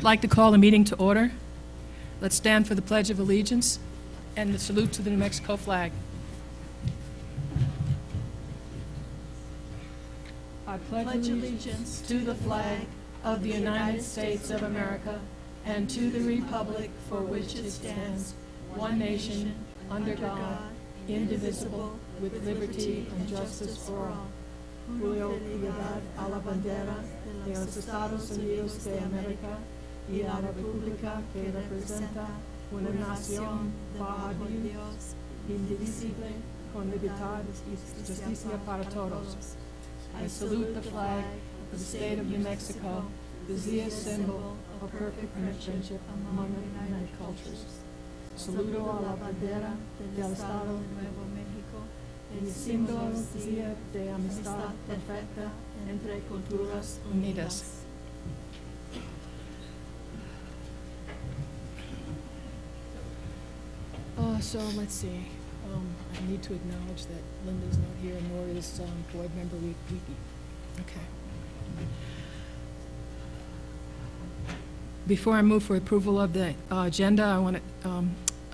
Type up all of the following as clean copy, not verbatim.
I'd like to call the meeting to order. Let's stand for the Pledge of Allegiance and the salute to the New Mexico flag. I pledge allegiance to the flag of the United States of America and to the republic for which it stands, one nation, under God, indivisible, with liberty and justice for all. Julio Piedad a la bandera de los Estados Unidos de América y a la república que representa una nación bajo Dios, indivisible, con libertad y justicia para todos. I salute the flag of the state of New Mexico, the zealous symbol of perfect friendship among the United cultures. Saludo a la bandera del Estado de Nuevo México, el símbolo de amistad perfecta entre culturas unidas. So let's see. I need to acknowledge that Linda's not here, nor is Board Member Weeky. Okay. Before I move for approval of the agenda, I want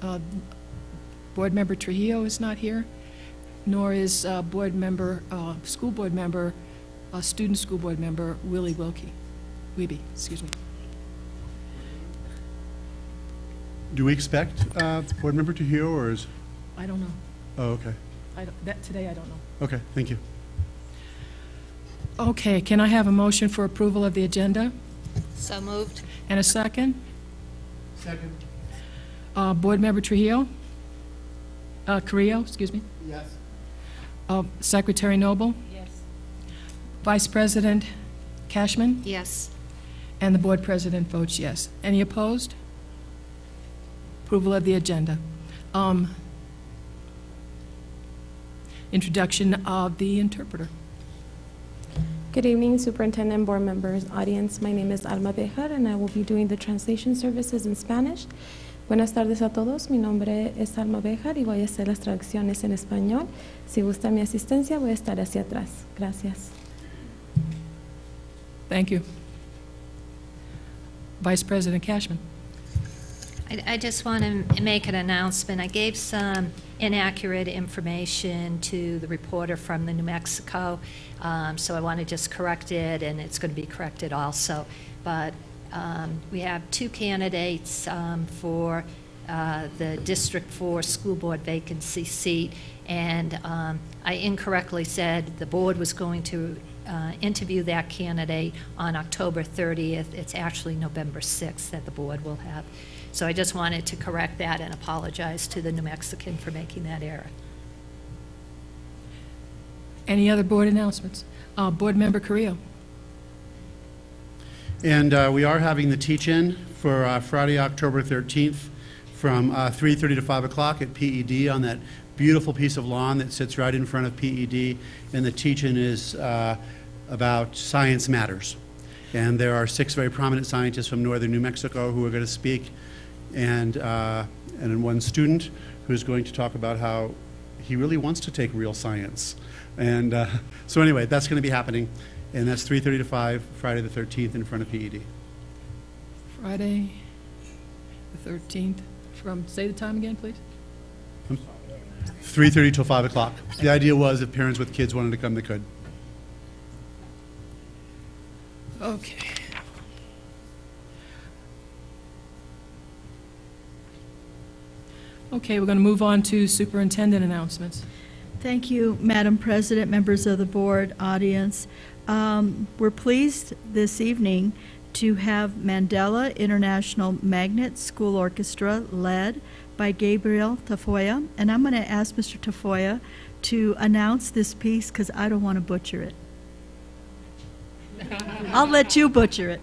to, Board Member Trujillo is not here, nor is Board Member, School Board Member, Student School Board Member Wiebe, excuse me. Do we expect Board Member to hear, or is? I don't know. Oh, okay. Today I don't know. Okay, thank you. Okay, can I have a motion for approval of the agenda? So moved. And a second? Second. Board Member Trujillo? Carrillo, excuse me. Yes. Secretary Noble? Yes. Vice President Cashman? Yes. And the Board President votes yes. Any opposed? Approval of the agenda. Introduction of the interpreter. Good evening, Superintendent, board members, audience. My name is Alma Bejar, and I will be doing the translation services in Spanish. Buenas tardes a todos. Mi nombre es Alma Bejar y voy a hacer las traducciones en español. Si gusta mi asistencia, voy a estar hacia atrás. Gracias. Thank you. Vice President Cashman. I just want to make an announcement. I gave some inaccurate information to the reporter from the New Mexico, so I want to just correct it, and it's going to be corrected also. But we have two candidates for the District 4 school board vacancy seat, and I incorrectly said the board was going to interview that candidate on October 30th. It's actually November 6th that the board will have. So I just wanted to correct that and apologize to the New Mexican for making that error. Any other board announcements? Board Member Carrillo. And we are having the teach-in for Friday, October 13th from 3:30 to 5 o'clock at PED on that beautiful piece of lawn that sits right in front of PED. And the teach-in is about science matters. And there are 6 very prominent scientists from northern New Mexico who are going to speak, and one student who's going to talk about how he really wants to take real science. And so anyway, that's going to be happening, and that's 3:30 to 5, Friday the 13th in front of PED. Friday, the 13th, from, say the time again, please? 3:30 till 5 o'clock. The idea was if parents with kids wanted to come, they could. Okay. Okay, we're going to move on to superintendent announcements. Thank you, Madam President, members of the board, audience. We're pleased this evening to have Mandela International Magnet School Orchestra led by Gabriel Tafoya. And I'm going to ask Mr. Tafoya to announce this piece because I don't want to butcher it. I'll let you butcher it.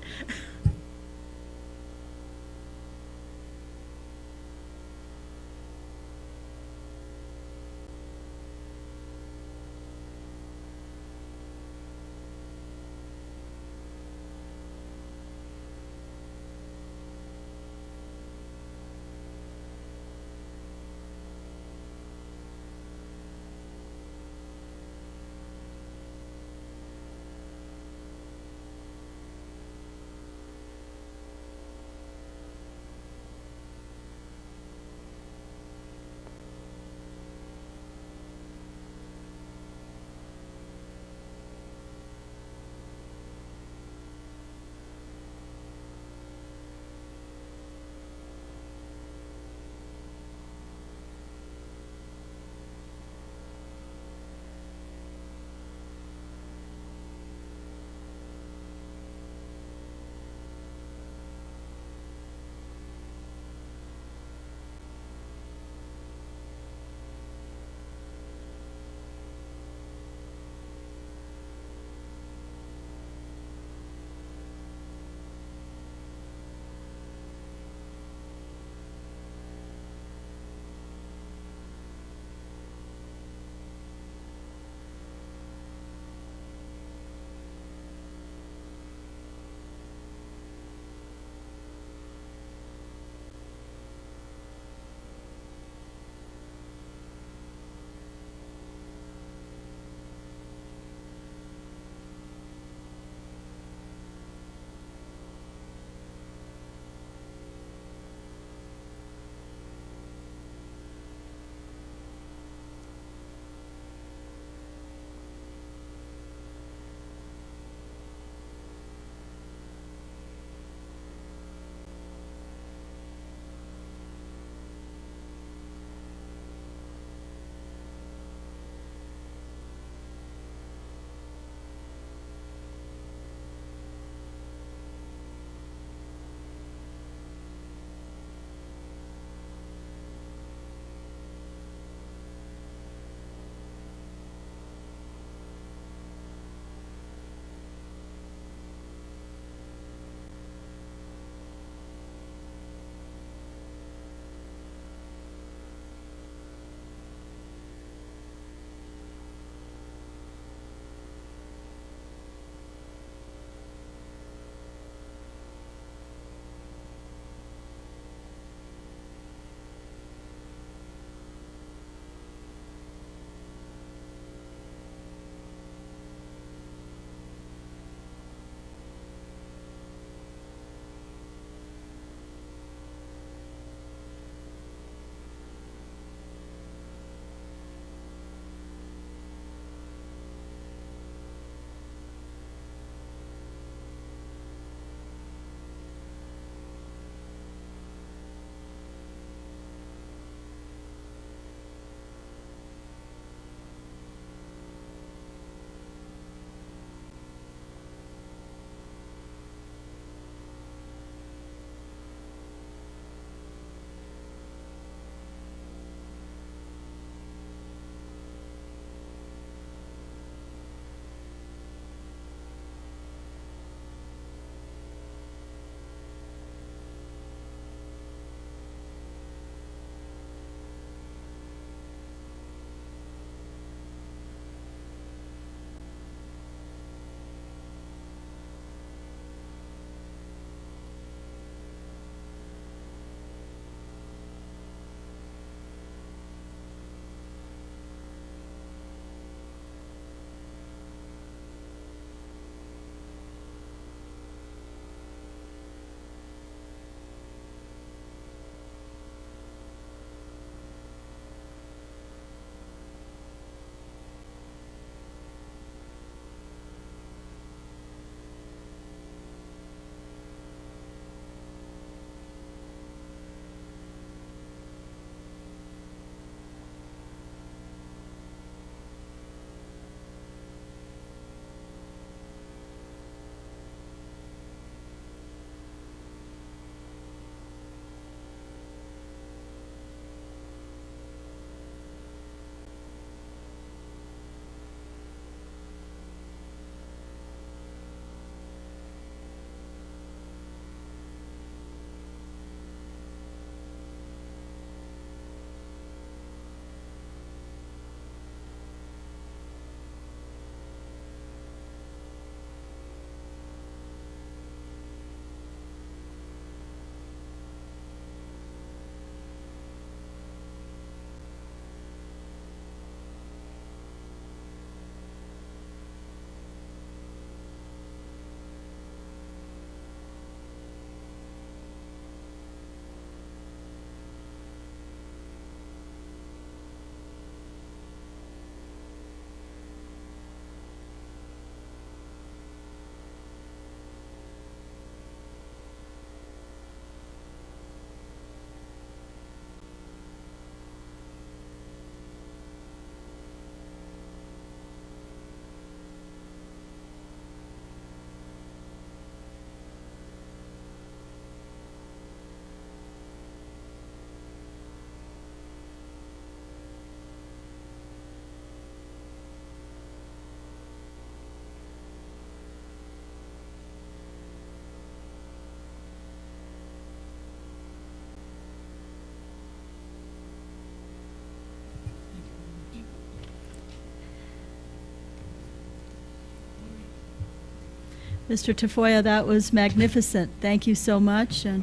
Mr. Tafoya, that was magnificent. Thank you so much. And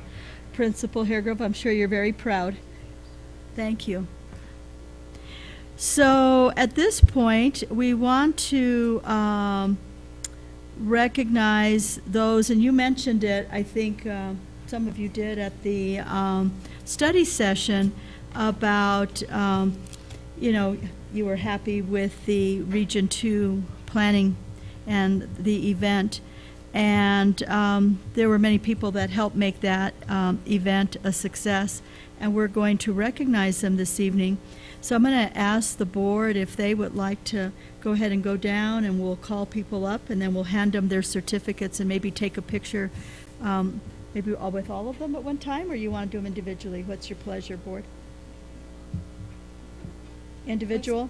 Principal Haregrove, I'm sure you're very proud. Thank you. So at this point, we want to recognize those, and you mentioned it, I think some of you did at the study session about, you were happy with the Region 2 planning and the event. And there were many people that helped make that event a success, and we're going to recognize them this evening. So I'm going to ask the board if they would like to go ahead and go down, and we'll call people up, and then we'll hand them their certificates and maybe take a picture, maybe with all of them at one time, or you want to do them individually? What's your pleasure, board? Individual?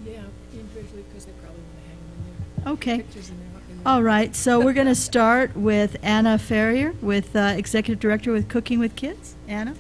Yeah, individually, because they probably want to hang them in there. Okay. Pictures in there. All right, so we're going to start with Anna Ferrier, with Executive Director with Cooking with Kids. Anna?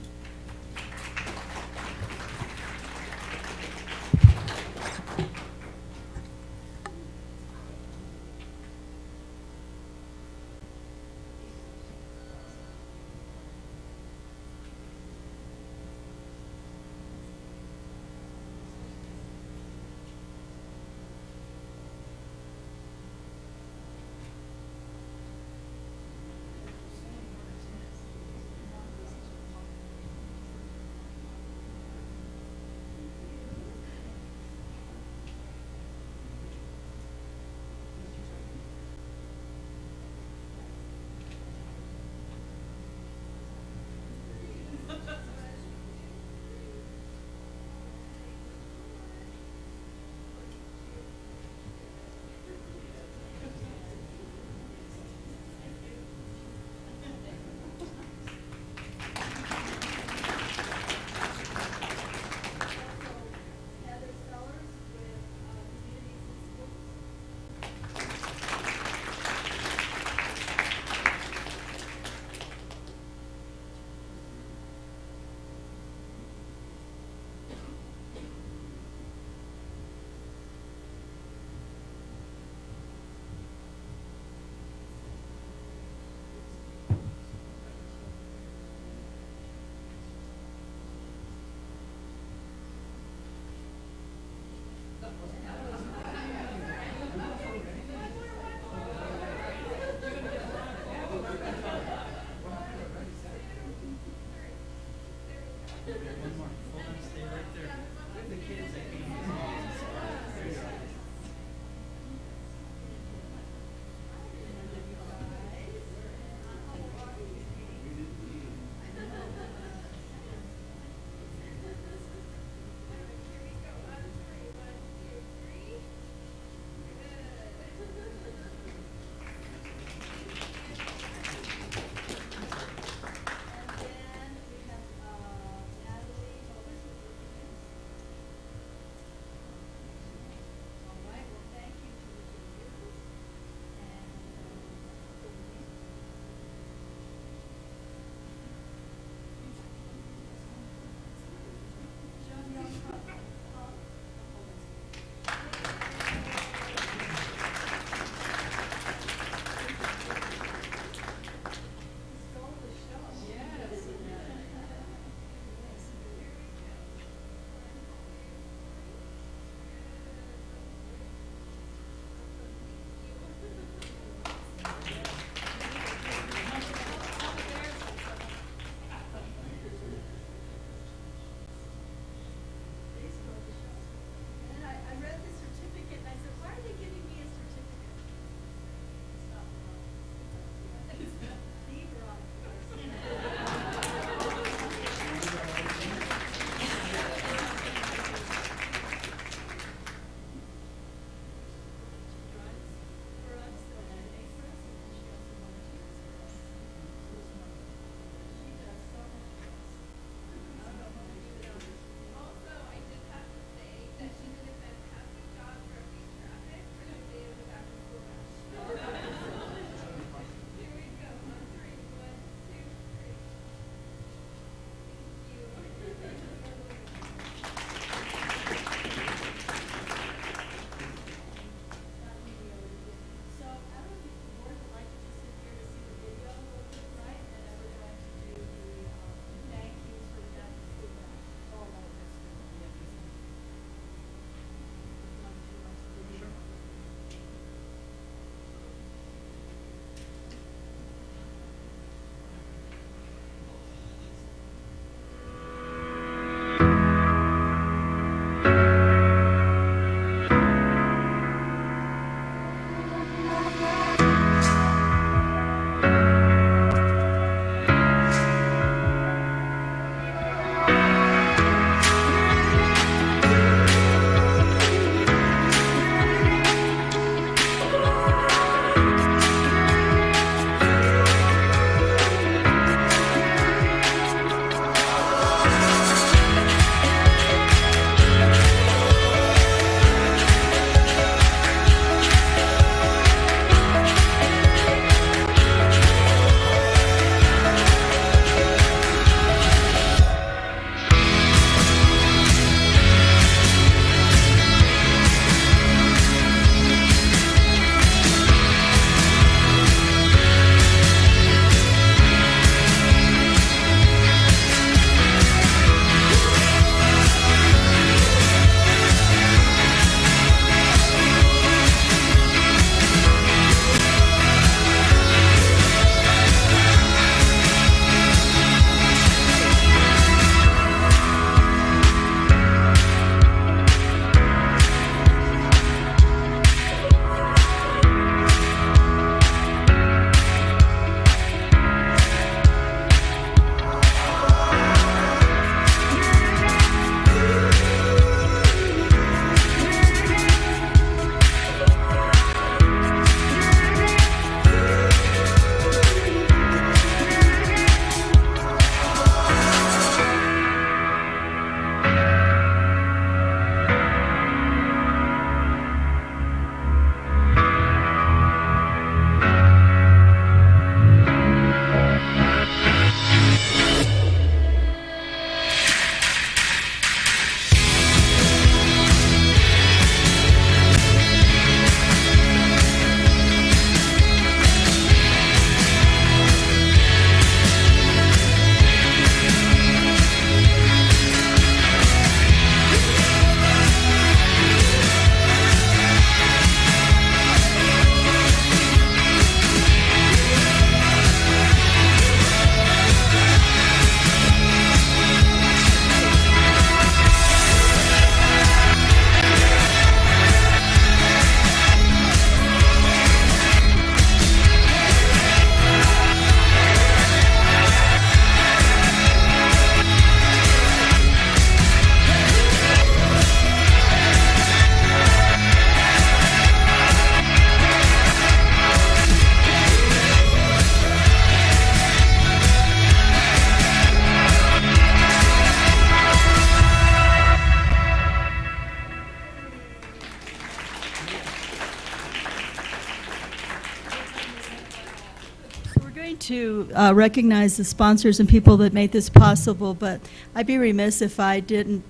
like to recognize the sponsors and people that made this possible, but I'd be remiss if I didn't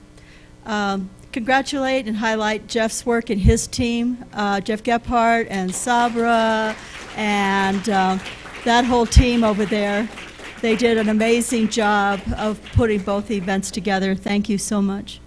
congratulate and highlight Jeff's work and his team, Jeff Gephardt and Sabra and that whole team over there. They did an amazing job of putting both events together. Thank you so much.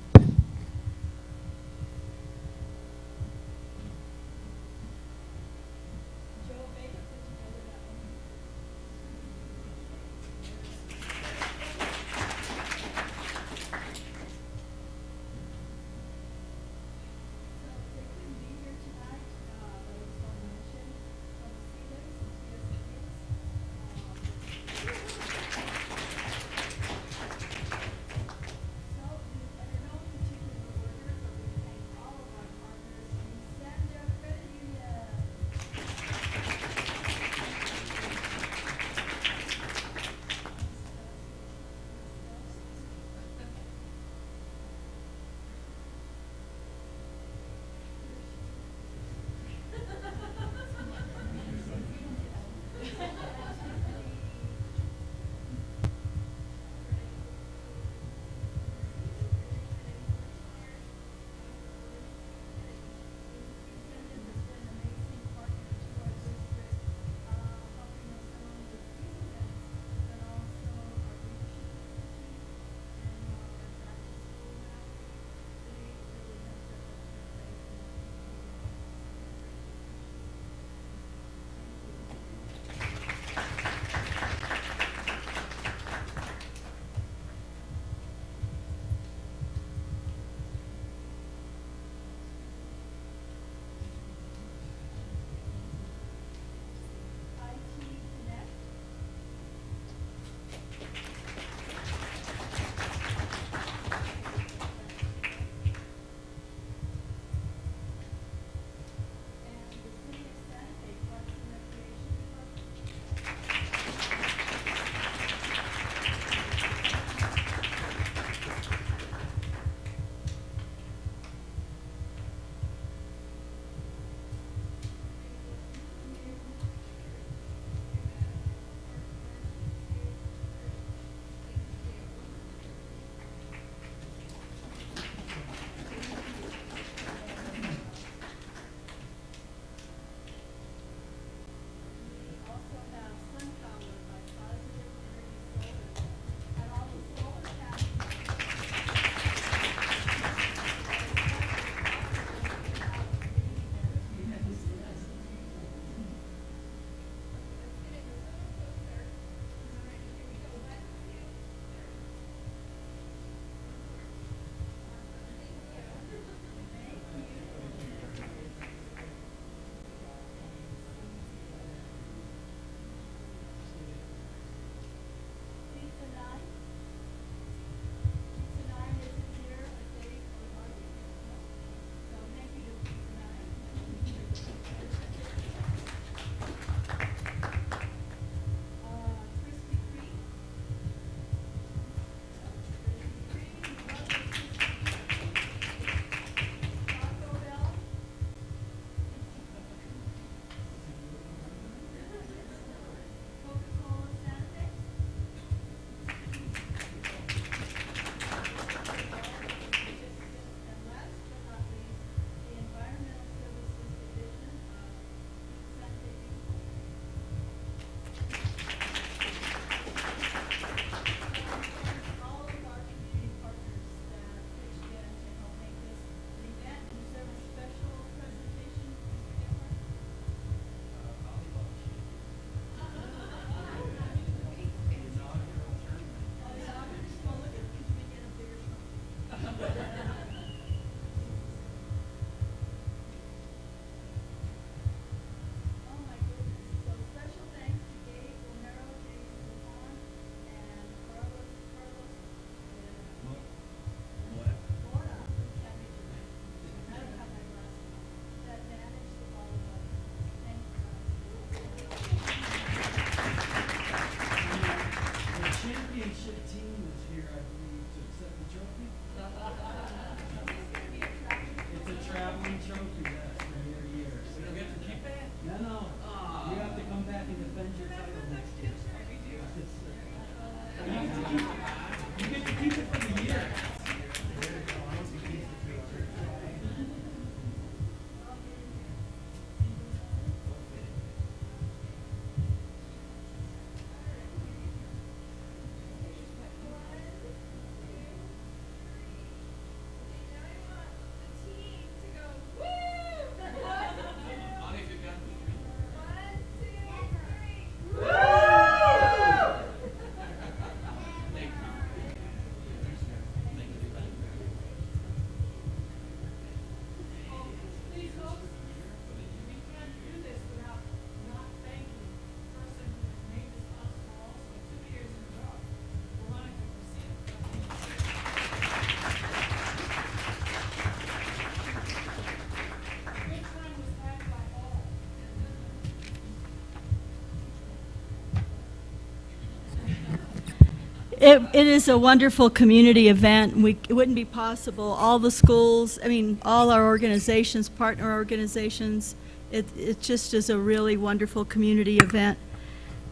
It is a wonderful community event. It wouldn't be possible. All the schools, I mean, all our organizations, partner organizations, it just is a really wonderful community event.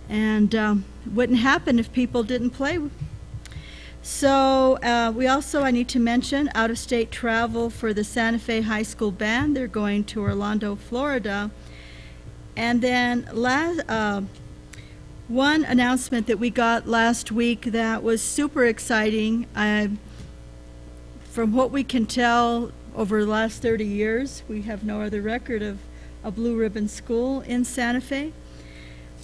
And wouldn't happen if people didn't play. So I need to mention out-of-state travel for the Santa Fe High School Band. They're going to Orlando, Florida. And then one announcement that we got last week that was super exciting. From what we can tell over the last 30 years, we have no other record of a blue ribbon school in Santa Fe.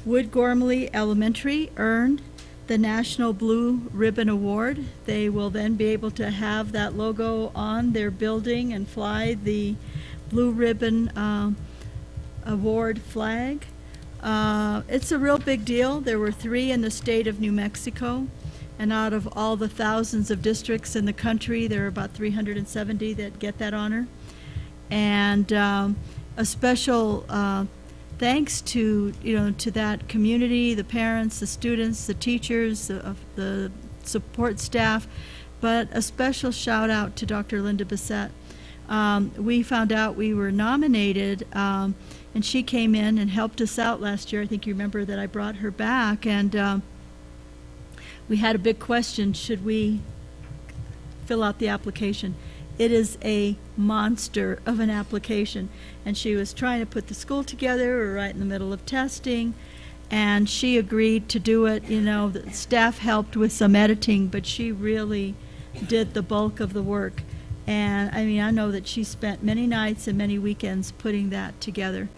Wood Gormley Elementary earned the National Blue Ribbon Award. They will then be able to have that logo on their building and fly the Blue Ribbon Award flag. It's a real big deal. There were 3 in the state of New Mexico, and out of all the thousands of districts in the country, there are about 370 that get that honor. And a special thanks to that community, the parents, the students, the teachers, the support staff, but a special shout out to Dr. Linda Bissett. We found out we were nominated, and she came in and helped us out last year. I think you remember that I brought her back, and we had a big question: should we fill out the application? It is a monster of an application, and she was trying to put the school together. We're right in the middle of testing, and she agreed to do it. The staff helped with some editing, but she really did the bulk of the work. And I mean, I know that she spent many nights and many weekends putting that together,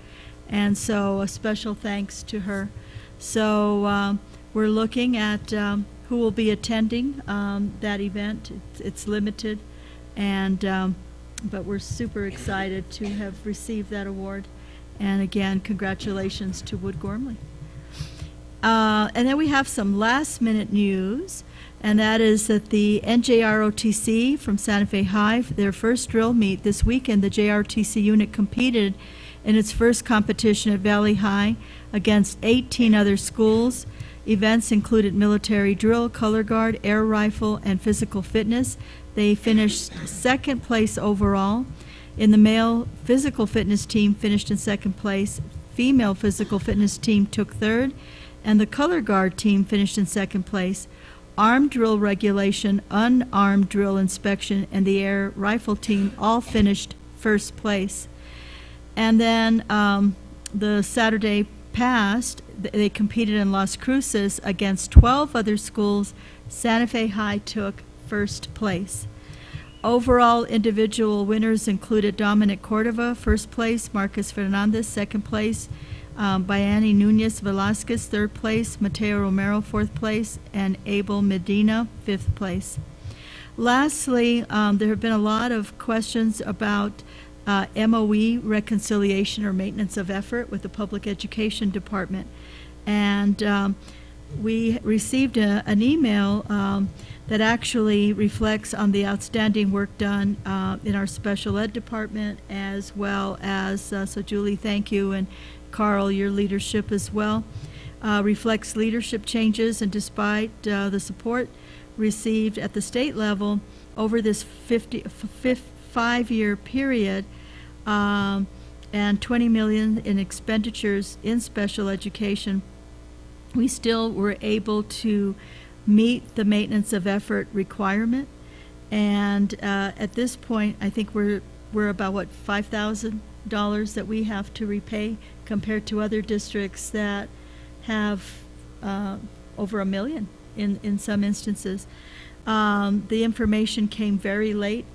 and so a special thanks to her. So we're looking at who will be attending that event. It's limited. And but we're super excited to have received that award. And again, congratulations to Wood Gormley. And then we have some last minute news, and that is that the NJROTC from Santa Fe High, their first drill meet this weekend, the JROTC unit competed in its first competition at Valley High against 18 other schools. Events included military drill, color guard, air rifle, and physical fitness. They finished second place overall. In the male physical fitness team finished in second place. Female physical fitness team took third, and the color guard team finished in second place. Armed drill regulation, unarmed drill inspection, and the air rifle team all finished first place. And then the Saturday passed, they competed in Las Cruces against 12 other schools. Santa Fe High took first place. Overall individual winners included Dominic Cordova, first place, Marcus Fernandez, second place, Bayani Nunez Velasquez, third place, Mateo Romero, fourth place, and Abel Medina, fifth place. Lastly, there have been a lot of questions about MOE, reconciliation or maintenance of effort, with the Public Education Department. And we received an email that actually reflects on the outstanding work done in our special ed department, as well as, so Julie, thank you, and Carl, your leadership as well. Reflects leadership changes, and despite the support received at the state level over this 5-year period, and $20 million in expenditures in special education, we still were able to meet the maintenance of effort requirement. And at this point, I think we're about, what, $5,000 that we have to repay, compared to other districts that have over $1 million in some instances. The information came very late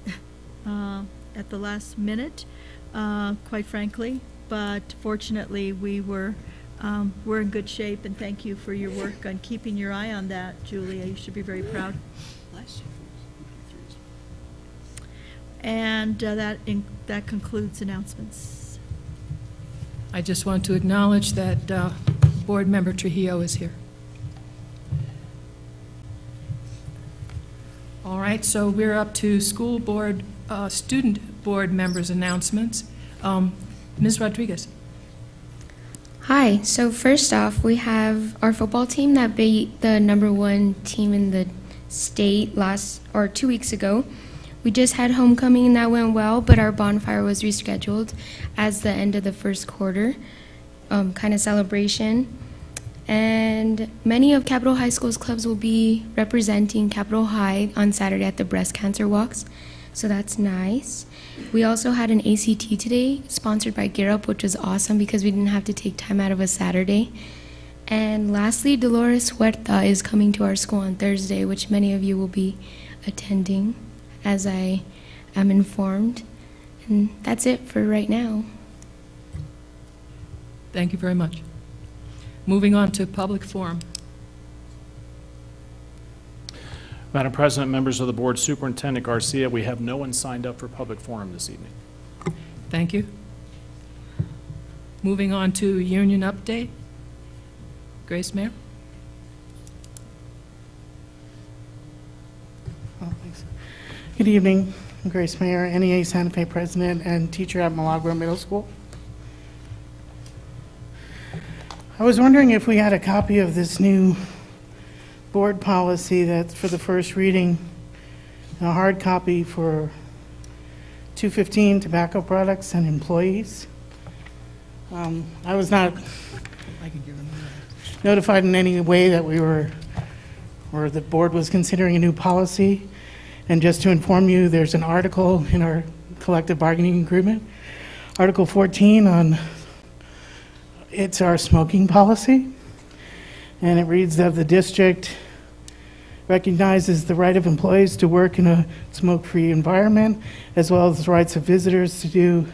at the last minute, quite frankly, but fortunately we're in good shape, and thank you for your work on keeping your eye on that, Julia. You should be very proud. And that concludes announcements. I just want to acknowledge that Board Member Trujillo is here. All right, so we're up to school board, student board members' announcements. Ms. Rodriguez. Hi, so first off, we have our football team that beat the #1 team in the State 2 weeks ago. We just had homecoming and that went well, but our bonfire was rescheduled as the end of the first quarter kind of celebration. And many of Capitol High School's clubs will be representing Capitol High on Saturday at the breast cancer walks, so that's nice. We also had an ACT today, sponsored by Gear Up, which was awesome because we didn't have to take time out of a Saturday. And lastly, Dolores Huerta is coming to our school on Thursday, which many of you will be attending, as I am informed. And that's it for right now. Thank you very much. Moving on to public forum. Madam President, members of the board, Superintendent Garcia, we have no one signed up for public forum this evening. Thank you. Moving on to union update. Grace Mayer. Oh, thanks. Good evening. I'm Grace Mayer, NEA Santa Fe President and teacher at Milagro Middle School. I was wondering if we had a copy of this new board policy that's for the first reading, and a hard copy for 215 tobacco products and employees. I was not notified in any way that we were, or the board was considering a new policy. And just to inform you, there's an article in our collective bargaining agreement, Article 14 on, it's our smoking policy. And it reads that the district recognizes the right of employees to work in a smoke-free environment, as well as the rights of visitors to do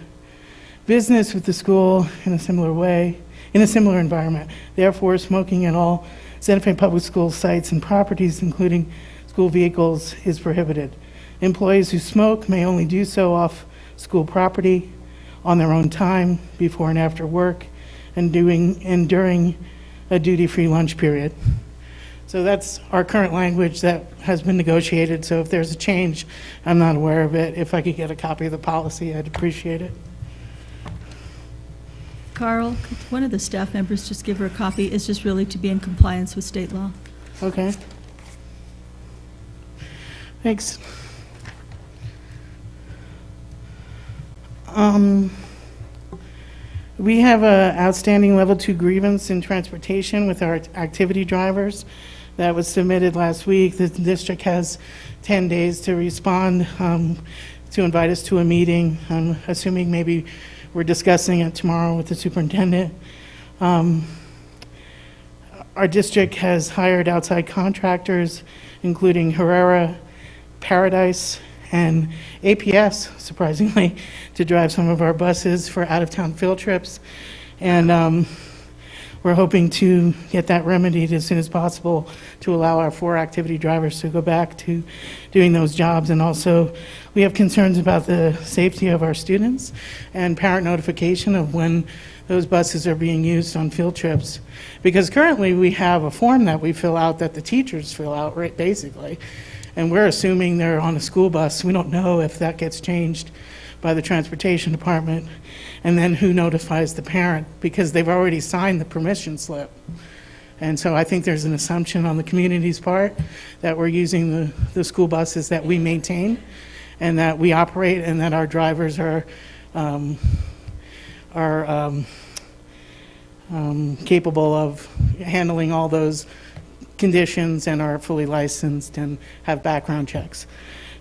business with the school in a similar way, in a similar environment. Therefore, smoking at all Santa Fe Public School sites and properties, including school vehicles, is prohibited. Employees who smoke may only do so off school property on their own time, before and after work, and during a duty-free lunch period. So that's our current language that has been negotiated. So if there's a change, I'm not aware of it. If I could get a copy of the policy, I'd appreciate it. Carl, could one of the staff members just give her a copy? It's just really to be in compliance with state law. Okay. Thanks. We have an outstanding level 2 grievance in transportation with our activity drivers that was submitted last week. The district has 10 days to respond, to invite us to a meeting. I'm assuming maybe we're discussing it tomorrow with the superintendent. Our district has hired outside contractors, including Herrera, Paradise, and APS, surprisingly, to drive some of our buses for out-of-town field trips. And we're hoping to get that remedied as soon as possible to allow our 4 activity drivers to go back to doing those jobs. And also, we have concerns about the safety of our students and parent notification of when those buses are being used on field trips. Because currently, we have a form that we fill out that the teachers fill out, right, basically. And we're assuming they're on a school bus. We don't know if that gets changed by the transportation department. And then who notifies the parent, because they've already signed the permission slip. And so I think there's an assumption on the community's part that we're using the school buses that we maintain and that we operate, and that our drivers are capable of handling all those conditions and are fully licensed and have background checks.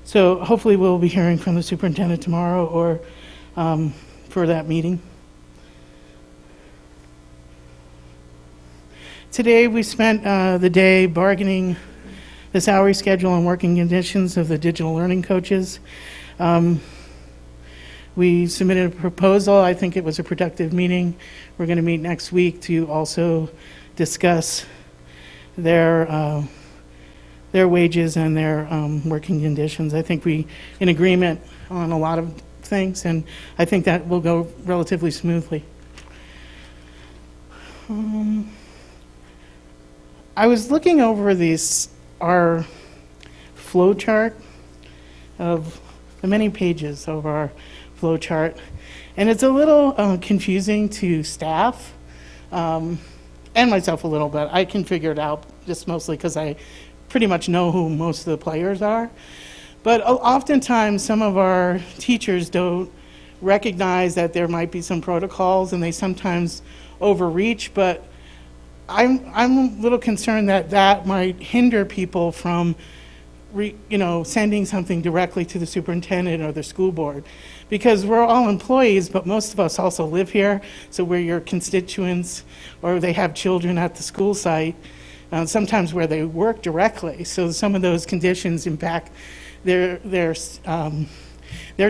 So hopefully we'll be hearing from the superintendent tomorrow or for that meeting. Today we spent the day bargaining the salary schedule and working conditions of the digital learning coaches. We submitted a proposal. I think it was a productive meeting. We're going to meet next week to also discuss their wages and their working conditions. I think we in agreement on a lot of things, and I think that will go relatively smoothly. I was looking over our flow chart of the many pages of our flow chart, and it's a little confusing to staff and myself a little bit. I can figure it out just mostly because I pretty much know who most of the players are. But oftentimes, some of our teachers don't recognize that there might be some protocols, and they sometimes overreach. But I'm a little concerned that that might hinder people from sending something directly to the superintendent or the school board, because we're all employees, but most of us also live here, so we're your constituents, or they have children at the school site, sometimes where they work directly. So some of those conditions impact their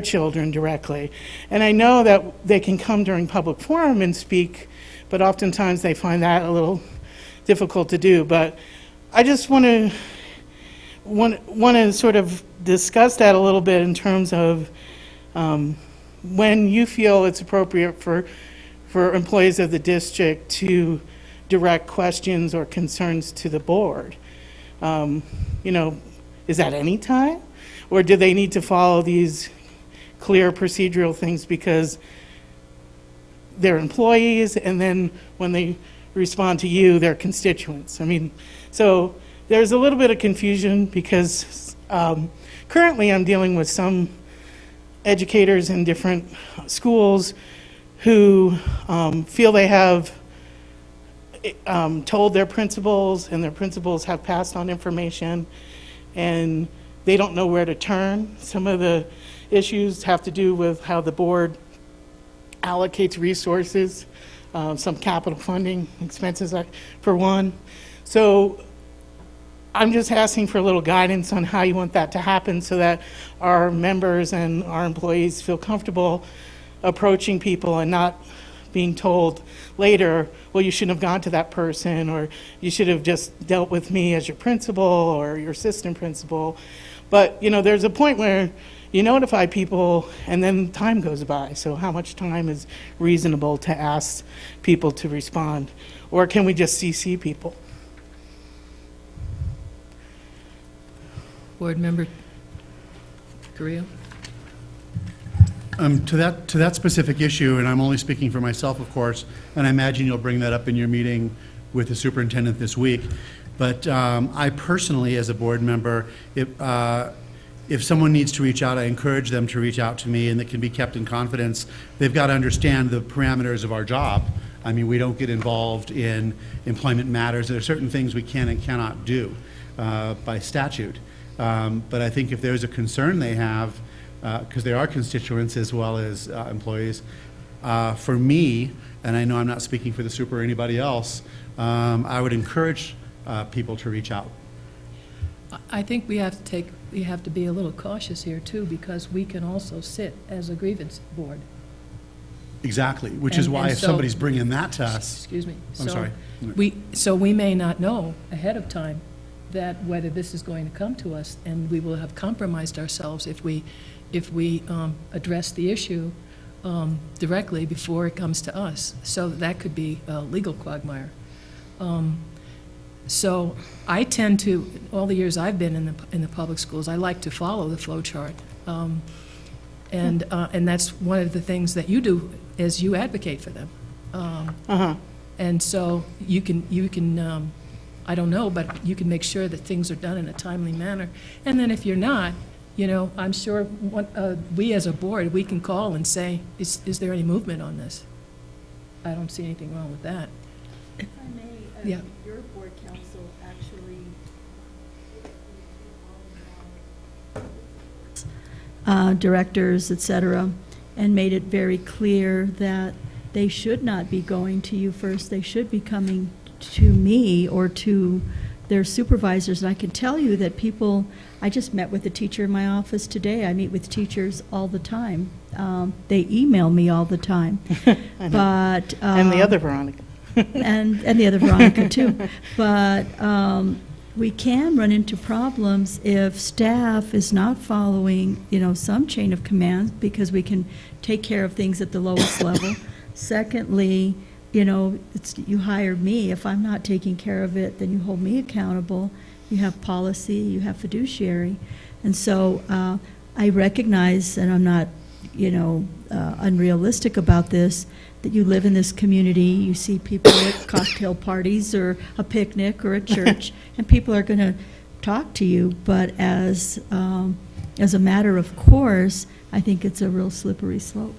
children directly. And I know that they can come during public forum and speak, but oftentimes they find that a little difficult to do. But I just want to sort of discuss that a little bit in terms of when you feel it's appropriate for employees of the district to direct questions or concerns to the board. Is that any time? Or do they need to follow these clear procedural things because they're employees, and then when they respond to you, they're constituents? So there's a little bit of confusion because currently I'm dealing with some educators in different schools who feel they have told their principals, and their principals have passed on information, and they don't know where to turn. Some of the issues have to do with how the board allocates resources, some capital funding expenses for one. So I'm just asking for a little guidance on how you want that to happen so that our members and our employees feel comfortable approaching people and not being told later, well, you shouldn't have gone to that person, or you should have just dealt with me as your principal or your assistant principal. But, there's a point where you notify people and then time goes by. So how much time is reasonable to ask people to respond? Or can we just CC people? Board Member Carrillo? To that specific issue, and I'm only speaking for myself, of course, and I imagine you'll bring that up in your meeting with the superintendent this week. But I personally, as a board member, if someone needs to reach out, I encourage them to reach out to me, and it can be kept in confidence. They've got to understand the parameters of our job. We don't get involved in employment matters. There are certain things we can and cannot do by statute. But I think if there's a concern they have, because they are constituents as well as employees, for me, and I know I'm not speaking for the super or anybody else, I would encourage people to reach out. I think we have to be a little cautious here too, because we can also sit as a grievance board. Exactly, which is why if somebody's bringing that to us. Excuse me. I'm sorry. So we may not know ahead of time that whether this is going to come to us, and we will have compromised ourselves if we address the issue directly before it comes to us. So that could be a legal quagmire. So I tend to, all the years I've been in the public schools, I like to follow the flow chart. And that's one of the things that you do, is you advocate for them. And so you can I don't know, but you can make sure that things are done in a timely manner. And then if you're not, I'm sure we as a board, we can call and say, is there any movement on this? I don't see anything wrong with that. If I may, Yeah. your board council actually directors, et cetera, and made it very clear that they should not be going to you first. They should be coming to me or to their supervisors. And I can tell you that I just met with a teacher in my office today. I meet with teachers all the time. They email me all the time. But And the other Veronica. and the other Veronica too. But we can run into problems if staff is not following, some chain of command, because we can take care of things at the lowest level. Secondly, you hired me. If I'm not taking care of it, then you hold me accountable. You have policy, you have fiduciary. And so I recognize, and I'm not, unrealistic about this, that you live in this community, you see people at cocktail parties or a picnic or a church, and people are going to talk to you, but as a matter of course, I think it's a real slippery slope.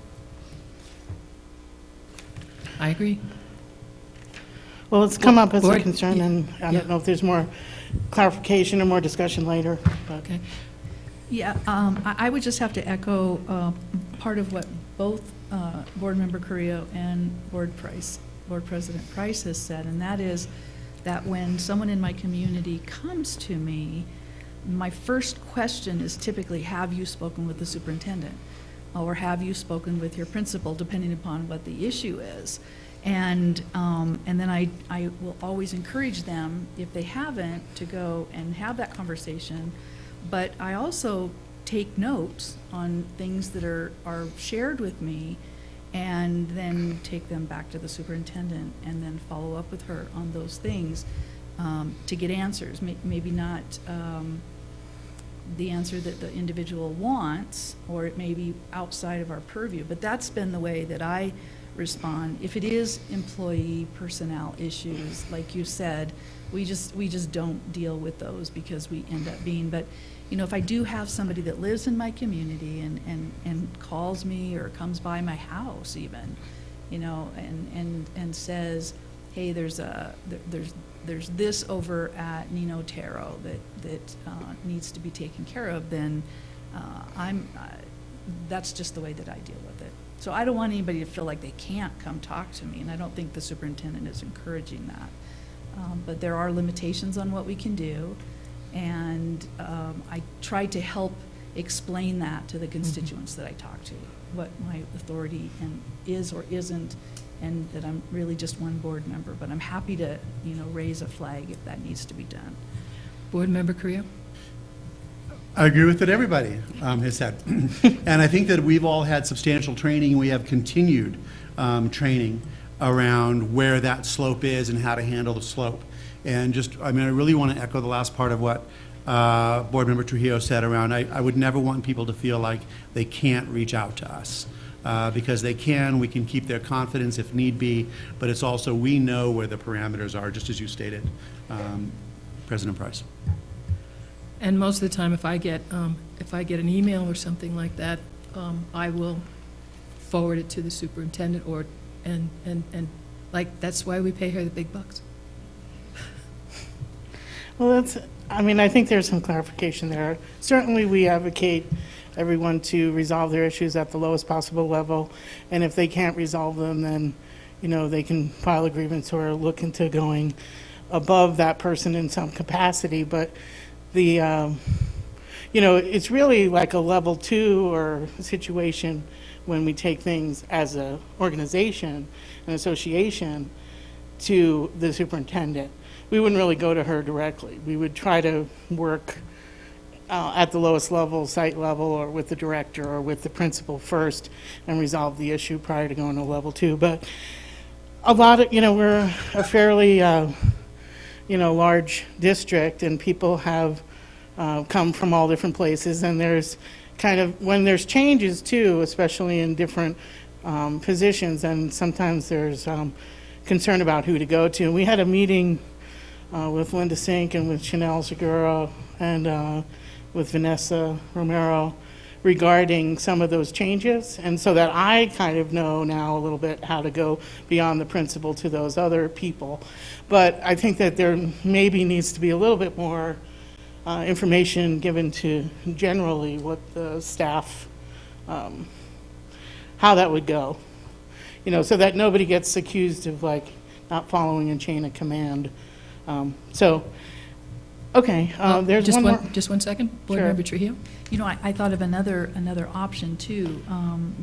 I agree. Well, it's come up as a Board- concern, and I yeah. don't know if there's more clarification or more discussion later, but. Okay. Yeah, I would just have to echo part of what both Board Member Carrillo and Board President Price has said, and that is that when someone in my community comes to me, my first question is typically, have you spoken with the superintendent? Or have you spoken with your principal, depending upon what the issue is? And then I will always encourage them, if they haven't, to go and have that conversation. But I also take notes on things that are shared with me, and then take them back to the superintendent, and then follow up with her on those things to get answers. Maybe not the answer that the individual wants, or it may be outside of our purview. But that's been the way that I respond. If it is employee personnel issues, like you said, we just don't deal with those because we end up being, but if I do have somebody that lives in my community and calls me or comes by my house even, and says, hey, there's this over at Nino Taro that needs to be taken care of, then that's just the way that I deal with it. So I don't want anybody to feel like they can't come talk to me, and I don't think the superintendent is encouraging that. But there are limitations on what we can do, and I try to help explain that to the constituents that I talk to, what my authority is or isn't, and that I'm really just one board member. But I'm happy to, raise a flag if that needs to be done. Board Member Carrillo? I agree with what everybody has said. And I think that we've all had substantial training, and we have continued training around where that slope is and how to handle the slope. And I really want to echo the last part of what Board Member Trujillo said around, I would never want people to feel like they can't reach out to us. Because they can, we can keep their confidence if need be, but it's also, we know where the parameters are, just as you stated, President Price. And most of the time, if I get an email or something like that, I will forward it to the superintendent, and that's why we pay her the big bucks. Well, I think there's some clarification there. Certainly, we advocate everyone to resolve their issues at the lowest possible level, and if they can't resolve them, then, they can file a grievance or look into going above that person in some capacity. But it's really like a level 2 or situation when we take things as an organization, an association, to the superintendent. We wouldn't really go to her directly. We would try to work at the lowest level, site level, or with the director or with the principal first, and resolve the issue prior to going to level 2. But a lot of, we're a fairly, large district, and people have come from all different places, and there's when there's changes too, especially in different positions, and sometimes there's concern about who to go to. And we had a meeting with Linda Sink and with Chanel Segura and with Vanessa Romero regarding some of those changes, and so that I kind of know now a little bit how to go beyond the principal to those other people. But I think that there maybe needs to be a little bit more information given to generally what the staff, how that would go, so that nobody gets accused of not following a chain of command. Okay, there's Just one more. Just 1 second, Board Sure. Member Trujillo? I thought of another option too,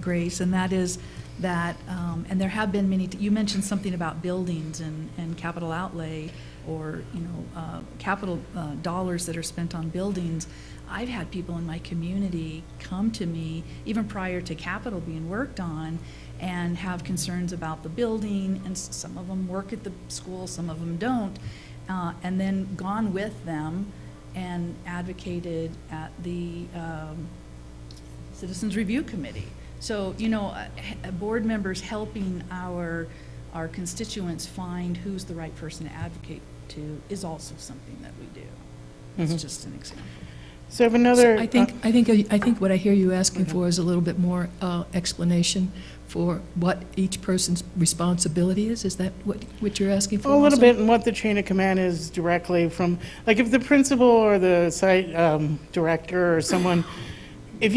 Grace, and that is that, and there have been many, you mentioned something about buildings and capital outlay, or, capital dollars that are spent on buildings. I've had people in my community come to me, even prior to capital being worked on, and have concerns about the building, and some of them work at the school, some of them don't, and then gone with them and advocated at the Citizens Review Committee. So, board members helping our constituents find who's the right person to advocate to is also something that we do. That's just an example. So I have another. I think what I hear you asking for is a little bit more explanation for what each person's responsibility is. Is that what you're asking for? A little also? bit, and what the chain of command is directly from, like if the principal or the site director or someone, if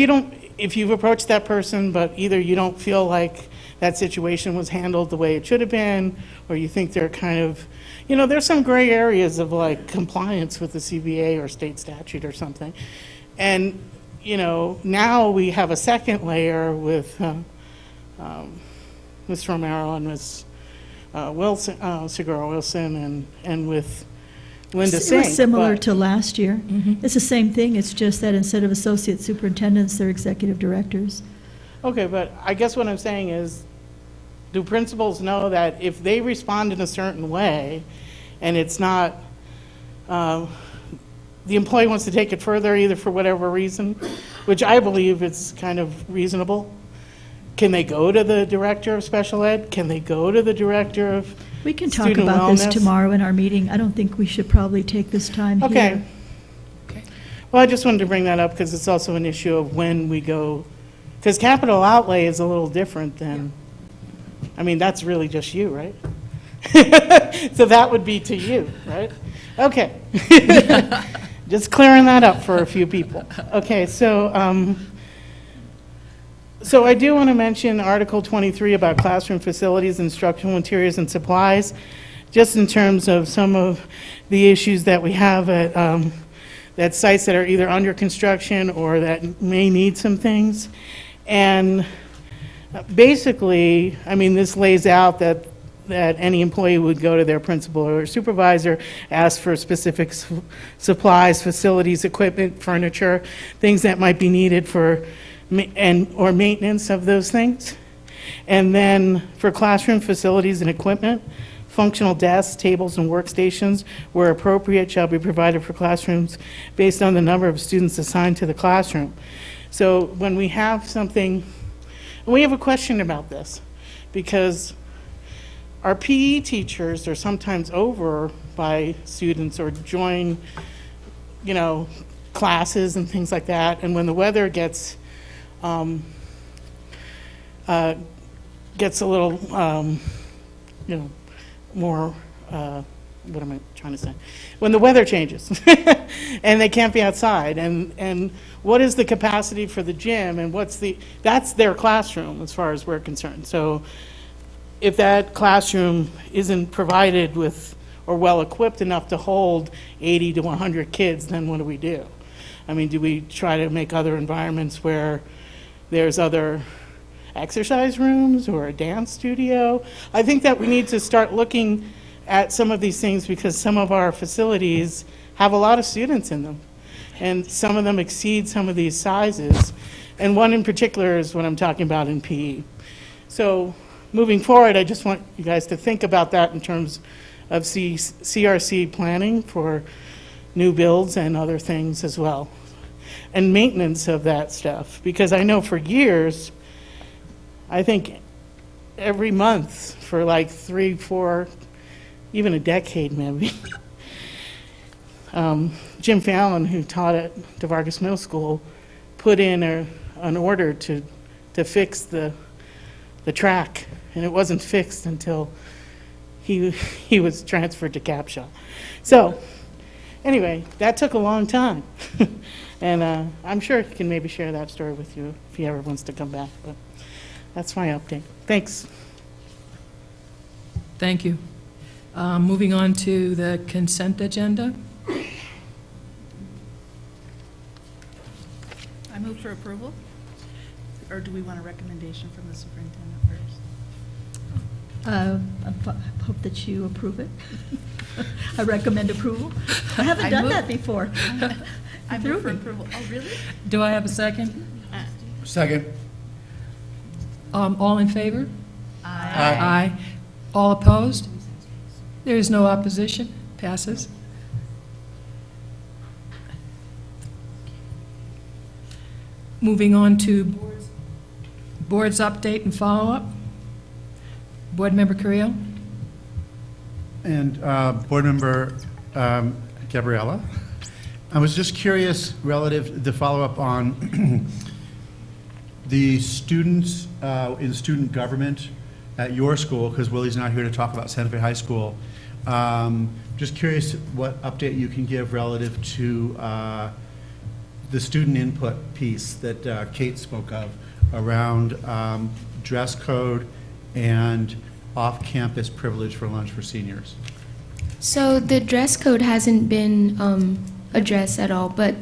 you've approached that person, but either you don't feel like that situation was handled the way it should have been, or you think they're kind of, there's some gray areas of like compliance with the CBA or state statute or something. And, now we have a second layer with Ms. Romero and Ms. Wilson, Segura Wilson, and with Linda It Singh. was similar but- to last year. It's the same thing, it's just that instead of associate superintendents, they're executive directors. Okay, but I guess what I'm saying is, do principals know that if they respond in a certain way, and it's not, the employee wants to take it further, either for whatever reason, which I believe is kind of reasonable, can they go to the director of special ed? Can they go to the director of We can talk student about this wellness? tomorrow in our meeting. I don't think we should probably take this time here. Okay. Well, I just wanted to bring that up because it's also an issue of when we go, because capital outlay is a little different than, that's really just you, right? So that would be to you, right? Okay. Just clearing that up for a few people. Okay, so I do want to mention Article 23 about classroom facilities, instructional materials, and supplies, just in terms of some of the issues that we have at sites that are either under construction or that may need some things. And basically, this lays out that any employee would go to their principal or supervisor, ask for specific supplies, facilities, equipment, furniture, things that might be needed for or maintenance of those things. And then for classroom facilities and equipment, functional desks, tables, and workstations, where appropriate, shall be provided for classrooms based on the number of students assigned to the classroom. So when we have something, and we have a question about this, because our PE teachers are sometimes over by students or join, classes and things like that. And when the weather gets a little, more, what am I trying to say? When the weather changes and they can't be outside, and what is the capacity for the gym, and that's their classroom as far as we're concerned. So if that classroom isn't provided with or well-equipped enough to hold 80 to 100 kids, then what do we do? Do we try to make other environments where there's other exercise rooms or a dance studio? I think that we need to start looking at some of these things because some of our facilities have a lot of students in them, and some of them exceed some of these sizes. And one in particular is what I'm talking about in PE. So moving forward, I just want you guys to think about that in terms of CRC planning for new builds and other things as well, and maintenance of that stuff. Because I know for years, I think every month for like 3, 4, even a decade maybe, Jim Fallon, who taught at DeVargas Middle School, put in an order to fix the track, and it wasn't fixed until he was transferred to Capshaw. So anyway, that took a long time. And I'm sure he can maybe share that story with you if he ever wants to come back. But that's my update. Thanks. Thank you. Moving on to the consent agenda. I move for approval? Or do we want a recommendation from the superintendent first? I hope that you approve it. I recommend approval. I haven't I done move- that before. I Through move for me. approval. Oh, really? Do I have a second? Second. All in favor? Aye. Aye. All opposed? There is no opposition. Passes. Moving on to board's update and follow-up. Board Member Carrillo? And Board Member Gabriella, I was just curious relative, the follow-up on the students in student government at your school, because Willie's not here to talk about Santa Fe High School. Just curious what update you can give relative to the student input piece that Kate spoke of around dress code and off-campus privilege for lunch for seniors. So the dress code hasn't been addressed at all, but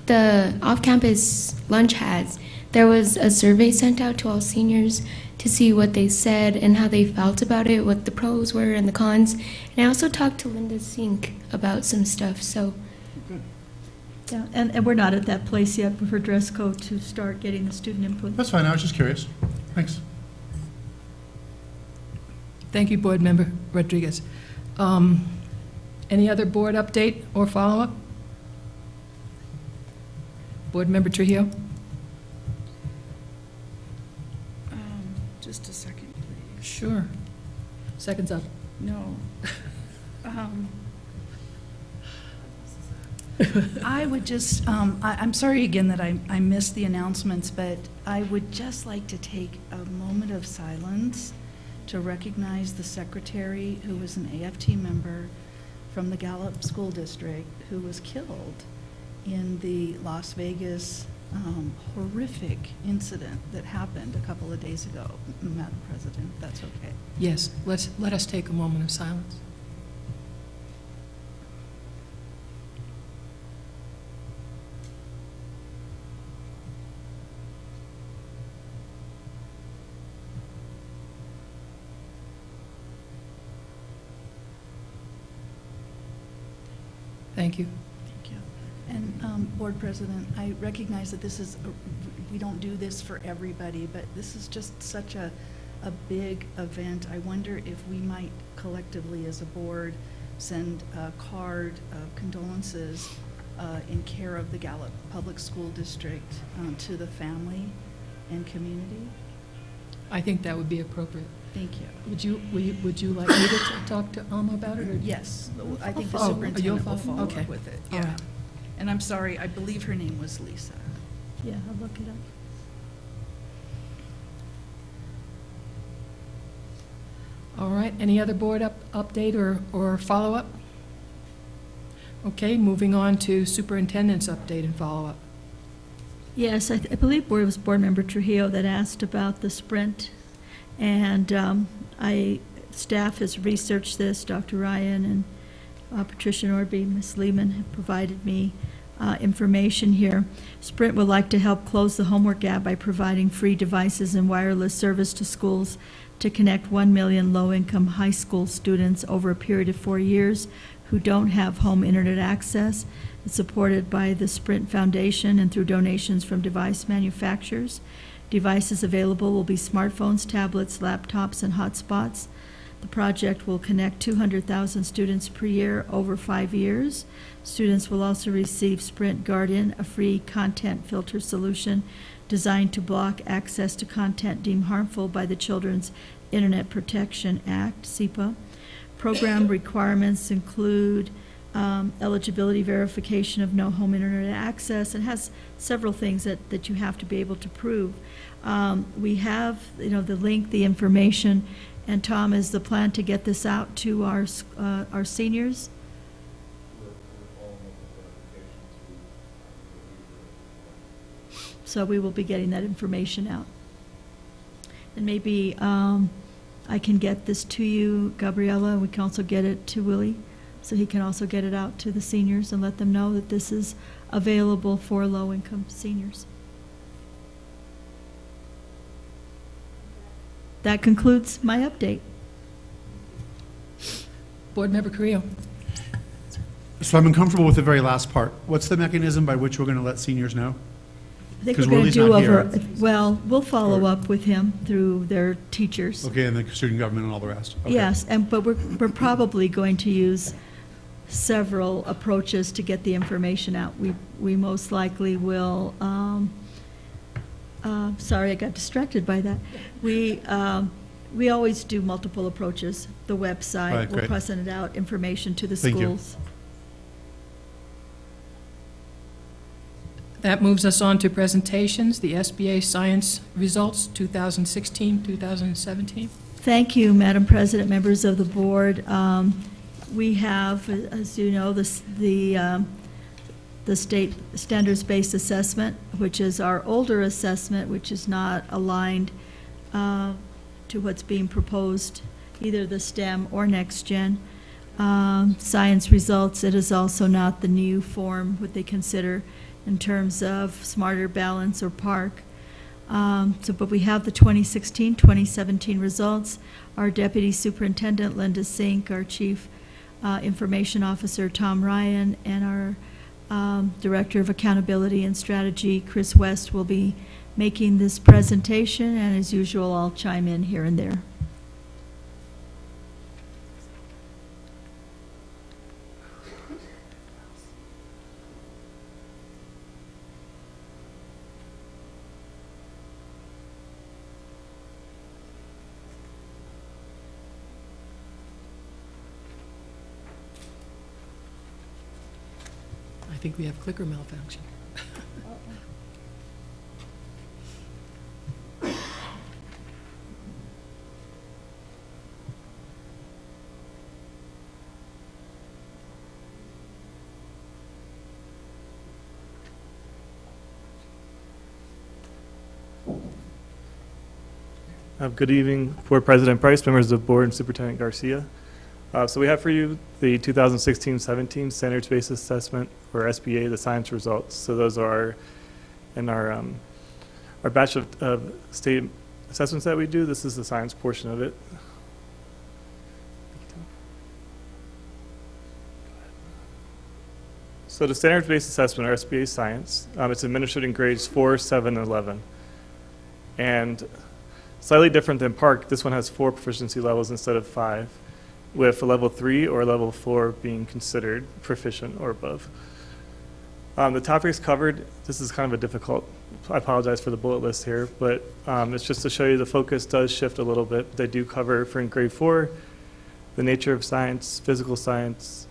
the off-campus lunch has. There was a survey sent out to all seniors to see what they said and how they felt about it, what the pros were and the cons. And I also talked to Linda Sink about some stuff, so. Yeah, and we're not at that place yet for dress code to start getting the student input. That's fine, I was just curious. Thanks. Thank you, Board Member Rodriguez. Any other board update or follow-up? Board Member Trujillo? Just a second, please. Sure. Seconds up. No. I would just, I'm sorry again that I missed the announcements, but I would just like to take a moment of silence to recognize the secretary who was an AFT member from the Gallup School District who was killed in the Las Vegas horrific incident that happened a couple of days ago, Madam President, if that's okay. Yes, let us take a moment of silence. Thank you. Thank you. And Board President, I recognize that this is, we don't do this for everybody, but this is just such a big event. I wonder if we might collectively as a board send a card of condolences in care of the Gallup Public School District to the family and community. I think that would be appropriate. Thank you. Would you like me to talk to Alma about it? Or? Yes, I think the Oh, superintendent you'll will follow okay. up with it. All Yeah. right. And I'm sorry, I believe her name was Lisa. Yeah, I'll look it up. All right, any other board update or follow-up? Okay, moving on to superintendent's update and follow-up. Yes, I believe it was Board Member Trujillo that asked about the sprint. And staff has researched this. Dr. Ryan and Patricia Norby, Ms. Lehman have provided me information here. Sprint would like to help close the homework gap by providing free devices and wireless service to schools to connect 1 million low-income high school students over a period of 4 years who don't have home internet access. It's supported by the Sprint Foundation and through donations from device manufacturers. Devices available will be smartphones, tablets, laptops, and hotspots. The project will connect 200,000 students per year over 5 years. Students will also receive Sprint Guardian, a free content filter solution designed to block access to content deemed harmful by the Children's Internet Protection Act, CIPA. Program requirements include eligibility verification of no home internet access. It has several things that you have to be able to prove. We have, the link, the information, and Tom, is the plan to get this out to our seniors? So we will be getting that information out. And maybe I can get this to you, Gabriella, and we can also get it to Willie, so he can also get it out to the seniors and let them know that this is available for low-income seniors. That concludes my update. Board Member Carrillo. So I'm uncomfortable with the very last part. What's the mechanism by which we're going to let seniors know? I think 'Cause we're going to Willie's do not over, here. well, we'll follow up with him through their teachers. Okay, and the student government and all the rest. Okay. Yes, but we're probably going to use several approaches to get the information out. We most likely will, sorry, I got distracted by that. We always do multiple approaches. The Right, website, we'll great. present it out, information to the Thank you. schools. That moves us on to presentations, the SBA science results 2016-2017. Thank you, Madam President, members of the board. We have, as you know, the state standards-based assessment, which is our older assessment, which is not aligned to what's being proposed, either the STEM or Next Gen. Science results, it is also not the new form, what they consider in terms of Smarter, Balance, or PARC. But we have the 2016-2017 results. Our Deputy Superintendent, Linda Sink, our Chief Information Officer, Tom Ryan, and our Director of Accountability and Strategy, Chris West, will be making this presentation, and as usual, I'll chime in here and there. I think we have clicker malfunction. Good evening, Board President Price, members of the board, and Superintendent Garcia. So we have for you the 2016-17 standards-based assessment, or SBA, the science results. So those are in our batch of state assessments that we do. This is the science portion of it. So the standards-based assessment, or SBA science, it's administered in grades 4, 7, and 11. And slightly different than PARC, this one has 4 proficiency levels instead of 5, with a level 3 or level 4 being considered proficient or above. The topics covered, this is kind of a difficult, I apologize for the bullet list here, but it's just to show you the focus does shift a little bit. They do cover, for in grade 4, the nature of science, physical science,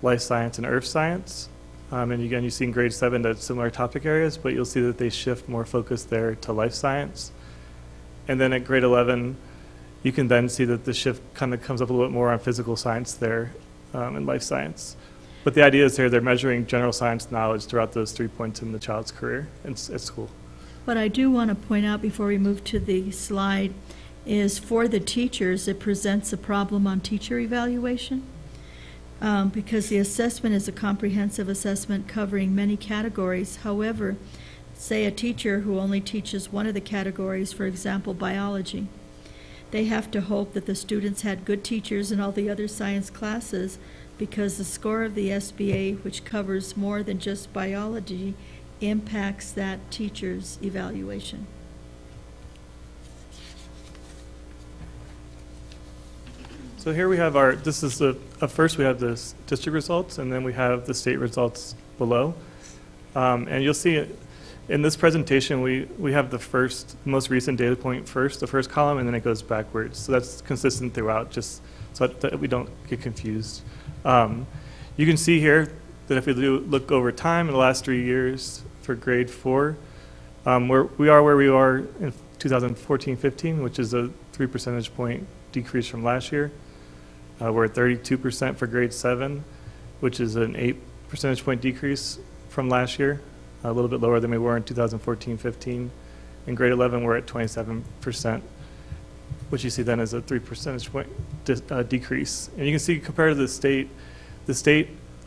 life science, and earth science. And again, you see in grade 7 that similar topic areas, but you'll see that they shift more focus there to life science. And then at grade 11, you can then see that the shift kind of comes up a little bit more on physical science there and life science. But the idea is here, they're measuring general science knowledge throughout those 3 points in the child's career at school. What I do want to point out before we move to the slide is for the teachers, it presents a problem on teacher evaluation because the assessment is a comprehensive assessment covering many categories. However, say a teacher who only teaches one of the categories, for example, biology, they have to hope that the students had good teachers in all the other science classes because the score of the SBA, which covers more than just biology, impacts that teacher's evaluation. So here we have this is first we have the district results, and then we have the state results below. And you'll see in this presentation, we have the most recent data point first, the first column, and then it goes backwards. So that's consistent throughout, just so that we don't get confused. You can see here that if we look over time in the last 3 years for grade 4, we are where we are in 2014-15, which is a 3 percentage point decrease from last year. We're at 32% for grade 7, which is an 8 percentage point decrease from last year, a little bit lower than we were in 2014-15. In grade 11, we're at 27%, which you see then as a 3 percentage point decrease. And you can see compared to the state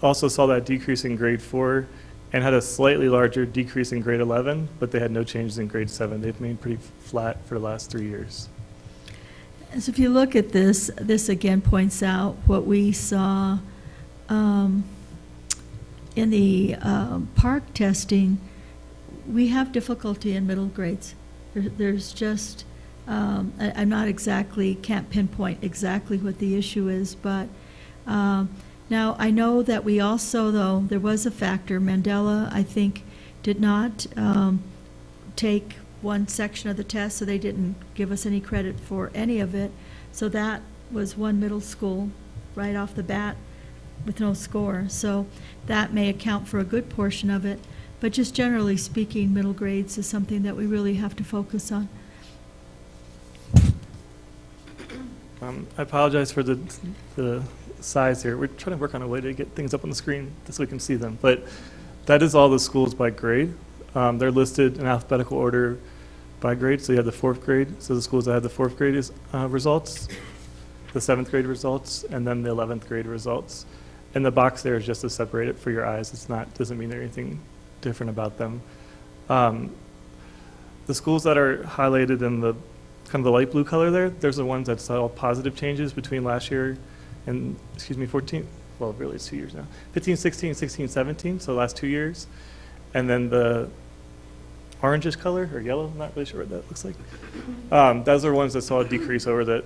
also saw that decrease in grade 4 and had a slightly larger decrease in grade 11, but they had no changes in grade 7. They've remained pretty flat for the last 3 years. So if you look at this again points out what we saw in the PARC testing. We have difficulty in middle grades. There's just, I'm not exactly, can't pinpoint exactly what the issue is, but now I know that we also, though, there was a factor. Mandela, I think, did not take one section of the test, so they didn't give us any credit for any of it. So that was one middle school right off the bat with no score. So that may account for a good portion of it. But just generally speaking, middle grades is something that we really have to focus on. I apologize for the size here. We're trying to work on a way to get things up on the screen so we can see them. But that is all the schools by grade. They're listed in alphabetical order by grade. So you have the fourth grade. So the schools that have the fourth grade results, the seventh grade results, and then the 11th grade results. And the box there is just to separate it for your eyes. It's not, doesn't mean anything different about them. The schools that are highlighted in the kind of the light blue color there, there's the ones that saw positive changes between last year and, 14, well, really it's 2 years now, 15, 16, 16, 17, so the last 2 years. And then the orangish color, or yellow, I'm not really sure what that looks like. Those are ones that saw a decrease over the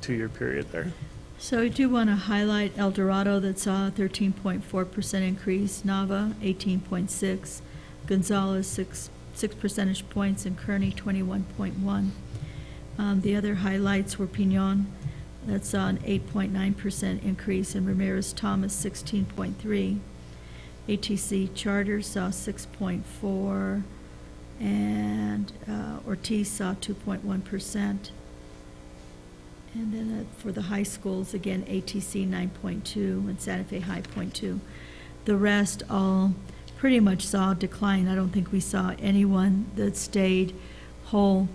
2-year period there. So I do want to highlight El Dorado that saw a 13.4% increase, Nava 18.6, Gonzales 6 percentage points, and Kearney 21.1. The other highlights were Pinon, that saw an 8.9% increase, and Ramirez Thomas 16.3. ATC Charter saw 6.4, and Ortiz saw 2.1%. And then for the high schools, again, ATC 9.2 and Santa Fe High 0.2. The rest all pretty much saw a decline. I don't think we saw anyone that stayed whole.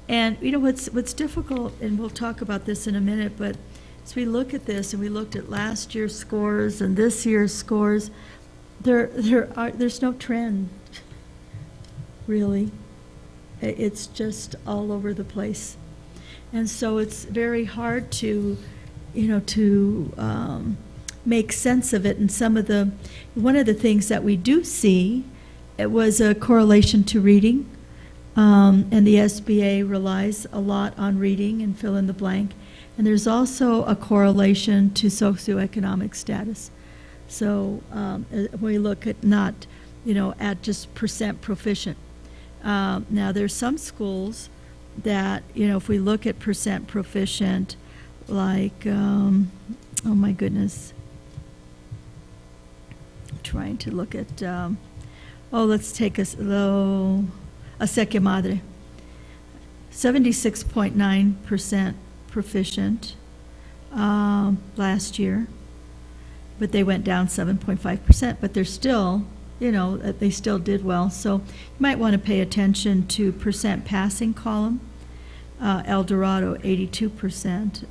And you know what's difficult, and we'll talk about this in a minute, but as we look at this and we looked at last year's scores and this year's scores, there's no trend, really. It's just all over the place. And so it's very hard to, make sense of it. And one of the things that we do see, it was a correlation to reading. And the SBA relies a lot on reading and fill in the blank. And there's also a correlation to socioeconomic status. So we look at not, at just percent proficient. Now, there's some schools that, if we look at percent proficient, like, oh my goodness, I'm trying to look at, let's take Acequia Madre, 76.9% proficient last year, but they went down 7.5%, but they're still, they still did well. So you might want to pay attention to percent passing column. El Dorado, 82%.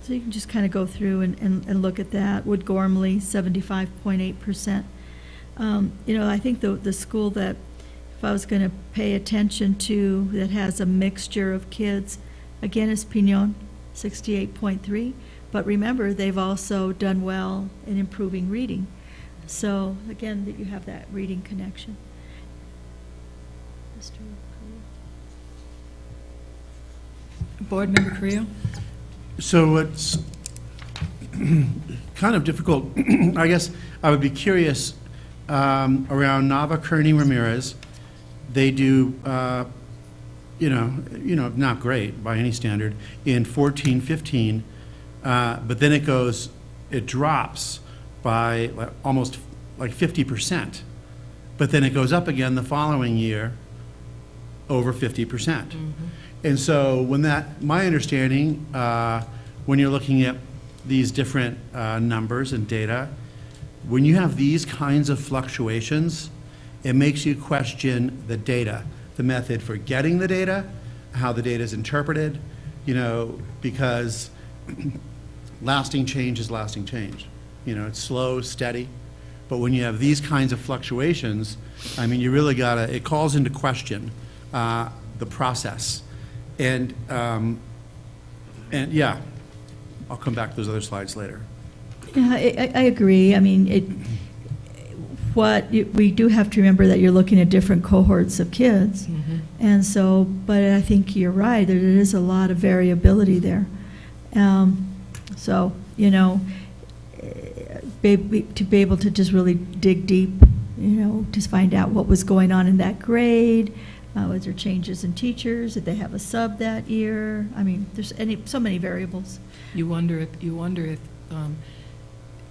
So you can just kind of go through and look at that. Wood Gormley, 75.8%. I think the school that, if I was going to pay attention to, that has a mixture of kids, again, is Pinon, 68.3. But remember, they've also done well in improving reading. So again, that you have that reading connection. Mr. Board Member Carrillo? So it's kind of difficult. I guess I would be curious around Nava, Kearney, Ramirez. They do, not great by any standard in 14, 15, but then it drops by almost like 50%. But then it goes up again the following year over 50%. Mm-hmm. And so my understanding, when you're looking at these different numbers and data, when you have these kinds of fluctuations, it makes you question the data, the method for getting the data, how the data is interpreted, because lasting change is lasting change. It's slow, steady. But when you have these kinds of fluctuations, you really it calls into question the process. And yeah, I'll come back to those other slides later. Yeah, I agree. We do have to remember that you're looking at different cohorts of kids. Mm-hmm. And so, but I think you're right, there is a lot of variability there. To be able to just really dig deep, to find out what was going on in that grade. Was there changes in teachers? Did they have a sub that year? There's so many variables. You wonder if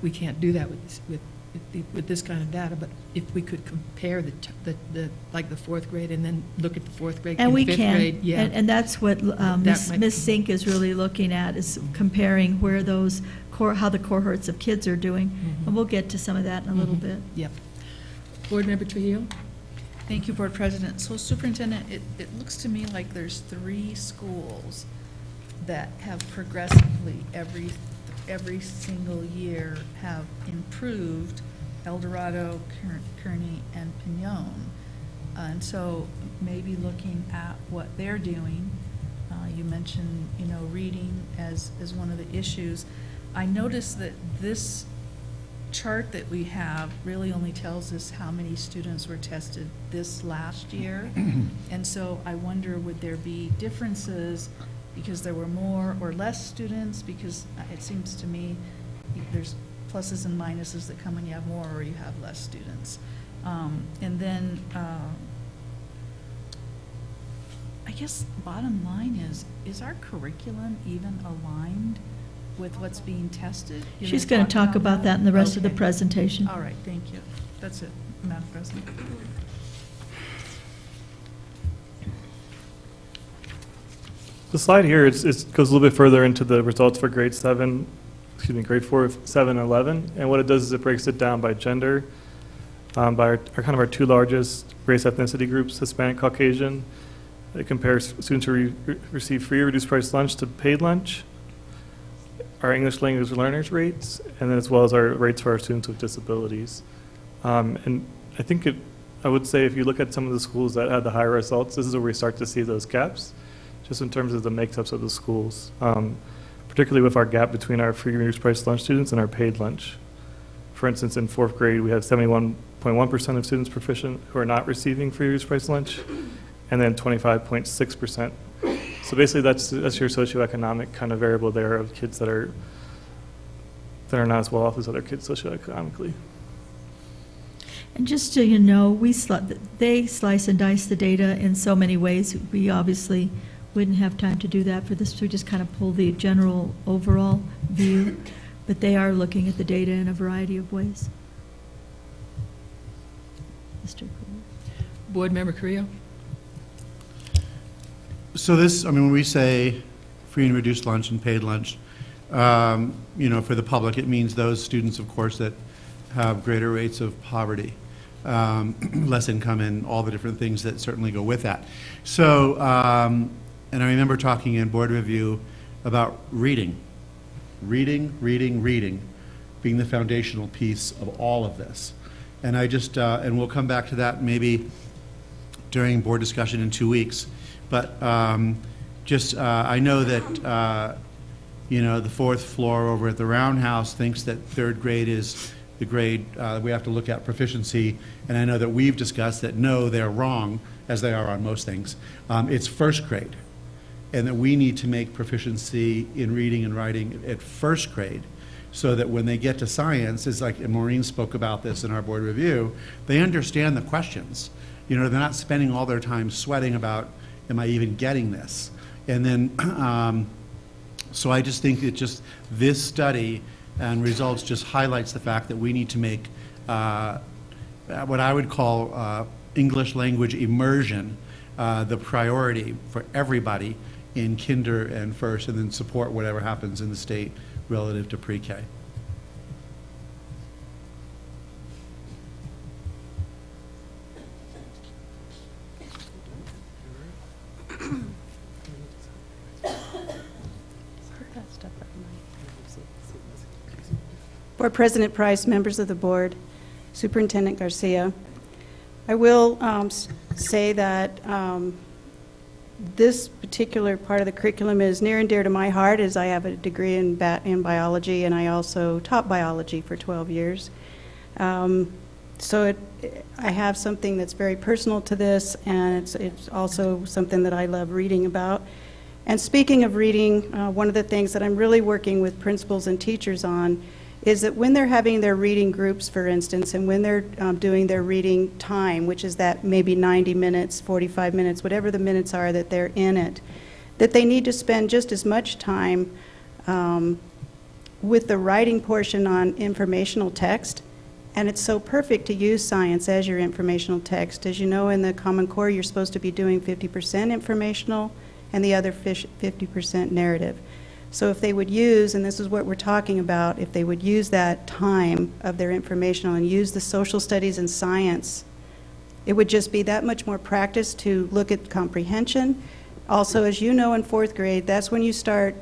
we can't do that with with this kind of data, but if we could compare like the fourth grade and then look at the fourth grade And and we fifth can, grade. Yeah. and that's what might- Ms. Sink is really looking at, is comparing where those, how the cohorts of kids are doing. Mhm. And we'll get to some of that in a little Mhm. bit. Yep. Board Member Trujillo? Thank you, Board President. So Superintendent, it looks to me like there's 3 schools that have progressively, every single year, have improved: El Dorado, Kearney, and Pinon. And so maybe looking at what they're doing, you mentioned, reading as one of the issues. I noticed that this chart that we have really only tells us how many students were tested this last year. And so I wonder, would there be differences because there were more or less students? Because it seems to me there's pluses and minuses that come when you have more or you have less students. And then I guess bottom line is our curriculum even aligned with what's being tested? You're She's gonna going to talk about that in the rest of the Okay. presentation. All right, thank you. That's it, Madam President. The slide here goes a little bit further into the results for grade 4, 7, and 11. And what it does is it breaks it down by gender, by our 2 largest race ethnicity groups, Hispanic, Caucasian. It compares students who receive free or reduced price lunch to paid lunch, our English language learners rates, and then as well as our rates for our students with disabilities. And I think I would say if you look at some of the schools that had the higher results, this is where we start to see those gaps, just in terms of the makeups of the schools, particularly with our gap between our free reduced price lunch students and our paid lunch. For instance, in 4th grade, we have 71.1% of students proficient who are not receiving free reduced price lunch, and then 25.6%. So basically, that's your socioeconomic kind of variable there of kids that are not as well off as other kids socioeconomically. And just so you know, they slice and dice the data in so many ways. We obviously wouldn't have time to do that for this, so we just kind of pull the general overall view. But they are looking at the data in a variety of ways. Mr. Cooler. Board Member Carrillo? So when we say free and reduced lunch and paid lunch, for the public, it means those students, of course, that have greater rates of poverty, less income, and all the different things that certainly go with that. So, and I remember talking in board review about reading being the foundational piece of all of this. And and we'll come back to that maybe during board discussion in 2 weeks. But I know that, the 4th floor over at the Roundhouse thinks that 3rd grade is the grade we have to look at proficiency. And I know that we've discussed that, no, they're wrong, as they are on most things. It's 1st grade. And that we need to make proficiency in reading and writing at 1st grade, so that when they get to science, it's like, and Maureen spoke about this in our board review, they understand the questions. They're not spending all their time sweating about, am I even getting this? And then, so I just think this study and results just highlights the fact that we need to make what I would call English language immersion the priority for everybody in kinder and first, and then support whatever happens in the state relative to pre-K. Board President Price, members of the board, Superintendent Garcia, I will say that this particular part of the curriculum is near and dear to my heart, as I have a degree in biology, and I also taught biology for 12 years. So I have something that's very personal to this, and it's also something that I love reading about. And speaking of reading, one of the things that I'm really working with principals and teachers on is that when they're having their reading groups, for instance, and when they're doing their reading time, which is that maybe 90 minutes, 45 minutes, whatever the minutes are that they're in it, that they need to spend just as much time with the writing portion on informational text And it's so perfect to use science as your informational text. As you know, in the Common Core, you're supposed to be doing 50% informational and the other 50% narrative. So if they would use, and this is what we're talking about, if they would use that time of their informational and use the social studies and science, it would just be that much more practice to look at comprehension. Also, as you know, in 4th grade, that's when you start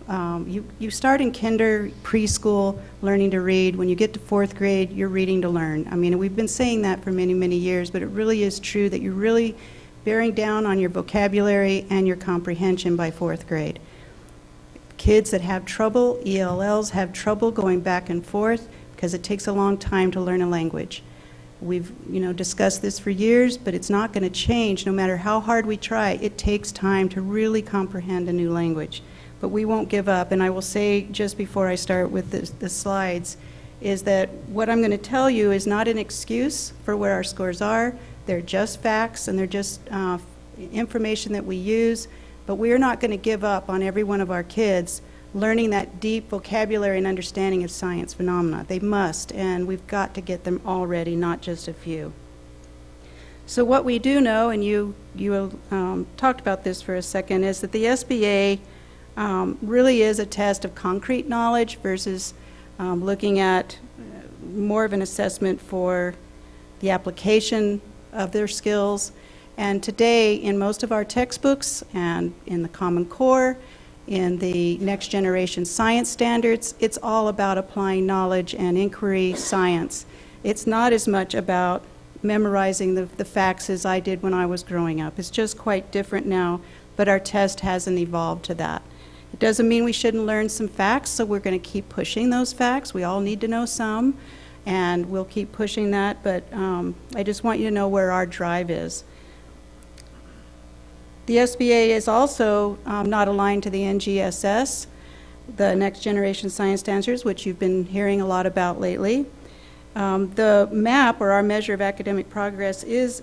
you start in preschool, learning to read. When you get to 4th grade, you're reading to learn. I mean, we've been saying that for many, many years, but it really is true that you're really bearing down on your vocabulary and your comprehension by 4th grade. Kids that have trouble, ELLs, have trouble going back and forth because it takes a long time to learn a language. We've, discussed this for years, but it's not going to change no matter how hard we try. It takes time to really comprehend a new language. But we won't give up, and I will say just before I start with the slides, is that what I'm going to tell you is not an excuse for where our scores are. They're just facts, and they're just information that we use, but we are not going to give up on every one of our kids learning that deep vocabulary and understanding of science phenomena. They must, and we've got to get them all ready, not just a few. So what we do know, and you talked about this for a second, is that the SBA really is a test of concrete knowledge versus looking at more of an assessment for the application of their skills. And today, in most of our textbooks and in the Common Core, in the next generation science standards, it's all about applying knowledge and inquiry science. It's not as much about memorizing the facts as I did when I was growing up. It's just quite different now, but our test hasn't evolved to that. It doesn't mean we shouldn't learn some facts, so we're going to keep pushing those facts. We all need to know some, and we'll keep pushing that, but I just want you to know where our drive is. The SBA is also not aligned to the NGSS, the Next Generation Science Standards, which you've been hearing a lot about lately. The MAP, or our measure of academic progress, is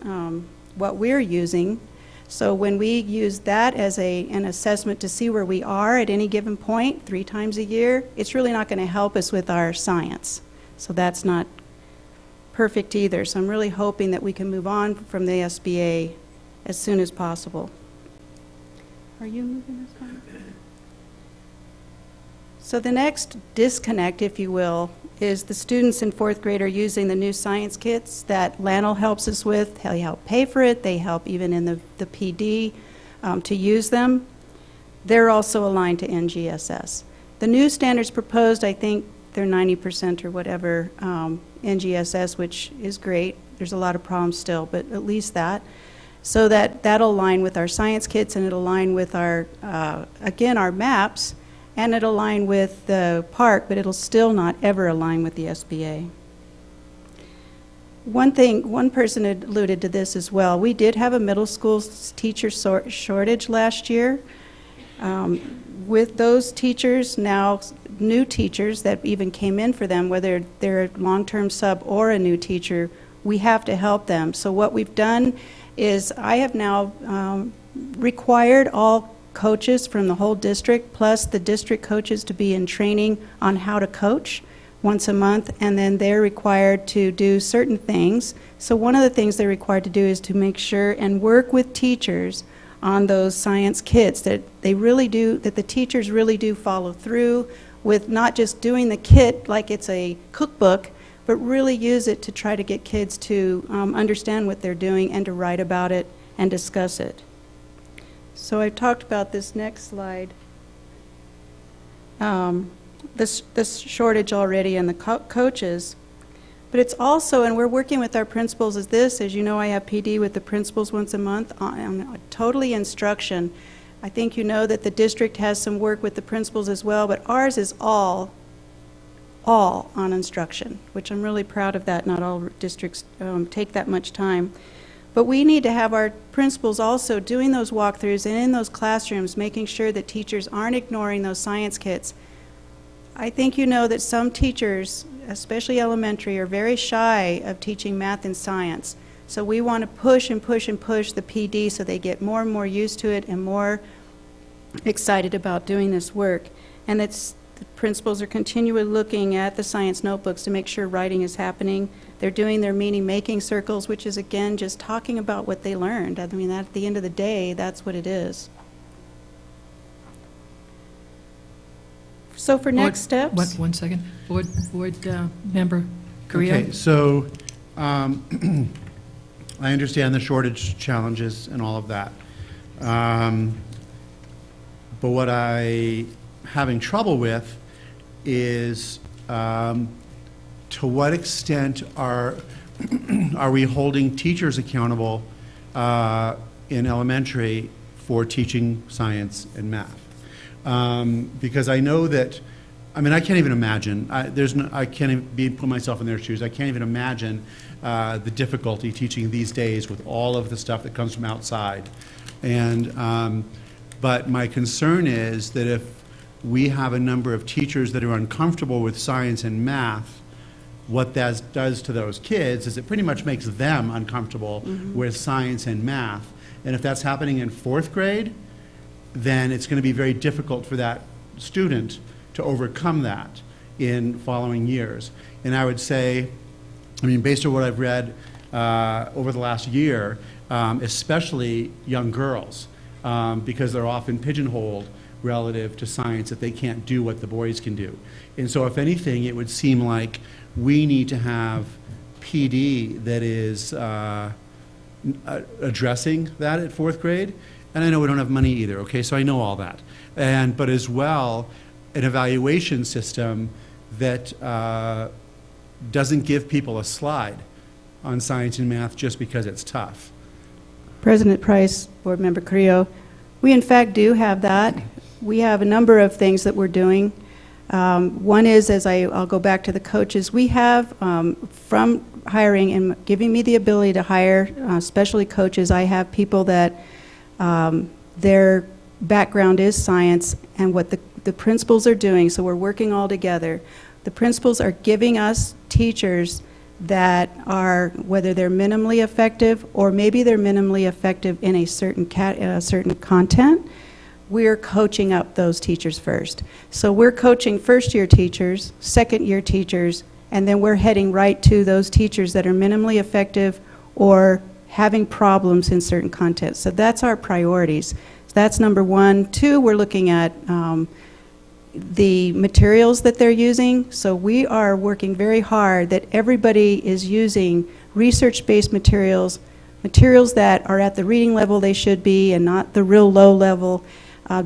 what we're using. So when we use that as an assessment to see where we are at any given point 3 times a year, it's really not going to help us with our science. So that's not perfect either. So I'm really hoping that we can move on from the SBA as soon as possible. Are you moving this one? So the next disconnect, if you will, is the students in 4th grade are using the new science kits that LANL helps us with. They help pay for it. They help even in the PD to use them. They're also aligned to NGSS. The new standards proposed, I think they're 90% or whatever NGSS, which is great. There's a lot of problems still, but at least that. So that'll align with our science kits, and it'll align with our, again, our maps, and it'll align with the park, but it'll still not ever align with the SBA. One person had alluded to this as well. We did have a middle school teacher shortage last year. With those teachers, now new teachers that even came in for them, whether they're a long-term sub or a new teacher, we have to help them. So what we've done is I have now required all coaches from the whole district, plus the district coaches, to be in training on how to coach once a month, and then they're required to do certain things. So one of the things they're required to do is to make sure and work with teachers on those science kits, that they really do, that the teachers really do follow through with not just doing the kit like it's a cookbook, but really use it to try to get kids to understand what they're doing and to write about it and discuss it. So I've talked about this next slide, this shortage already in the coaches, but it's also, and we're working with our principals, is this, as you know, I have PD with the principals once a month on totally instruction. I think you know that the district has some work with the principals as well, but ours is all on instruction, which I'm really proud of that. Not all districts take that much time. But we need to have our principals also doing those walkthroughs and in those classrooms, making sure that teachers aren't ignoring those science kits. I think you know that some teachers, especially elementary, are very shy of teaching math and science. So we want to push and push and push the PD so they get more and more used to it and more excited about doing this work. And it's The principals are continually looking at the science notebooks to make sure writing is happening. They're doing their meaning-making circles, which is, again, just talking about what they learned. I mean, at the end of the day, that's what it is. So for next steps. One second. Board Member Carrillo? Okay, so I understand the shortage challenges and all of that. But what I having trouble with is to what extent are we holding teachers accountable in elementary for teaching science and math? Because I know that, I mean, I can't even imagine. I can't even put myself in their shoes. I can't even imagine the difficulty teaching these days with all of the stuff that comes from outside. And but my concern is that if we have a number of teachers that are uncomfortable with science and math, what that does to those kids is it pretty much makes them uncomfortable with science and math. And if that's happening in 4th grade, then it's going to be very difficult for that student to overcome that in following years. And I would say, I mean, based on what I've read over the last year, especially young girls, because they're often pigeonholed relative to science, that they can't do what the boys can do. And so if anything, it would seem like we need to have PD that is addressing that at 4th grade. And I know we don't have money either, okay, so I know all that. But as well, an evaluation system that doesn't give people a slide on science and math just because it's tough. President Price, Board Member Carrillo, we in fact do have that. We have a number of things that we're doing. One is, as I'll go back to the coaches, we have from hiring and giving me the ability to hire specialty coaches, I have people that their background is science and what the principals are doing, so we're working all together. The principals are giving us teachers that are, whether they're minimally effective or maybe they're minimally effective in a certain content, we're coaching up those teachers first. So we're coaching first-year teachers, second-year teachers, and then we're heading right to those teachers that are minimally effective or having problems in certain content. So that's our priorities. So that's number one. Two, we're looking at the materials that they're using. So we are working very hard that everybody is using research-based materials, materials that are at the reading level they should be and not the real low level,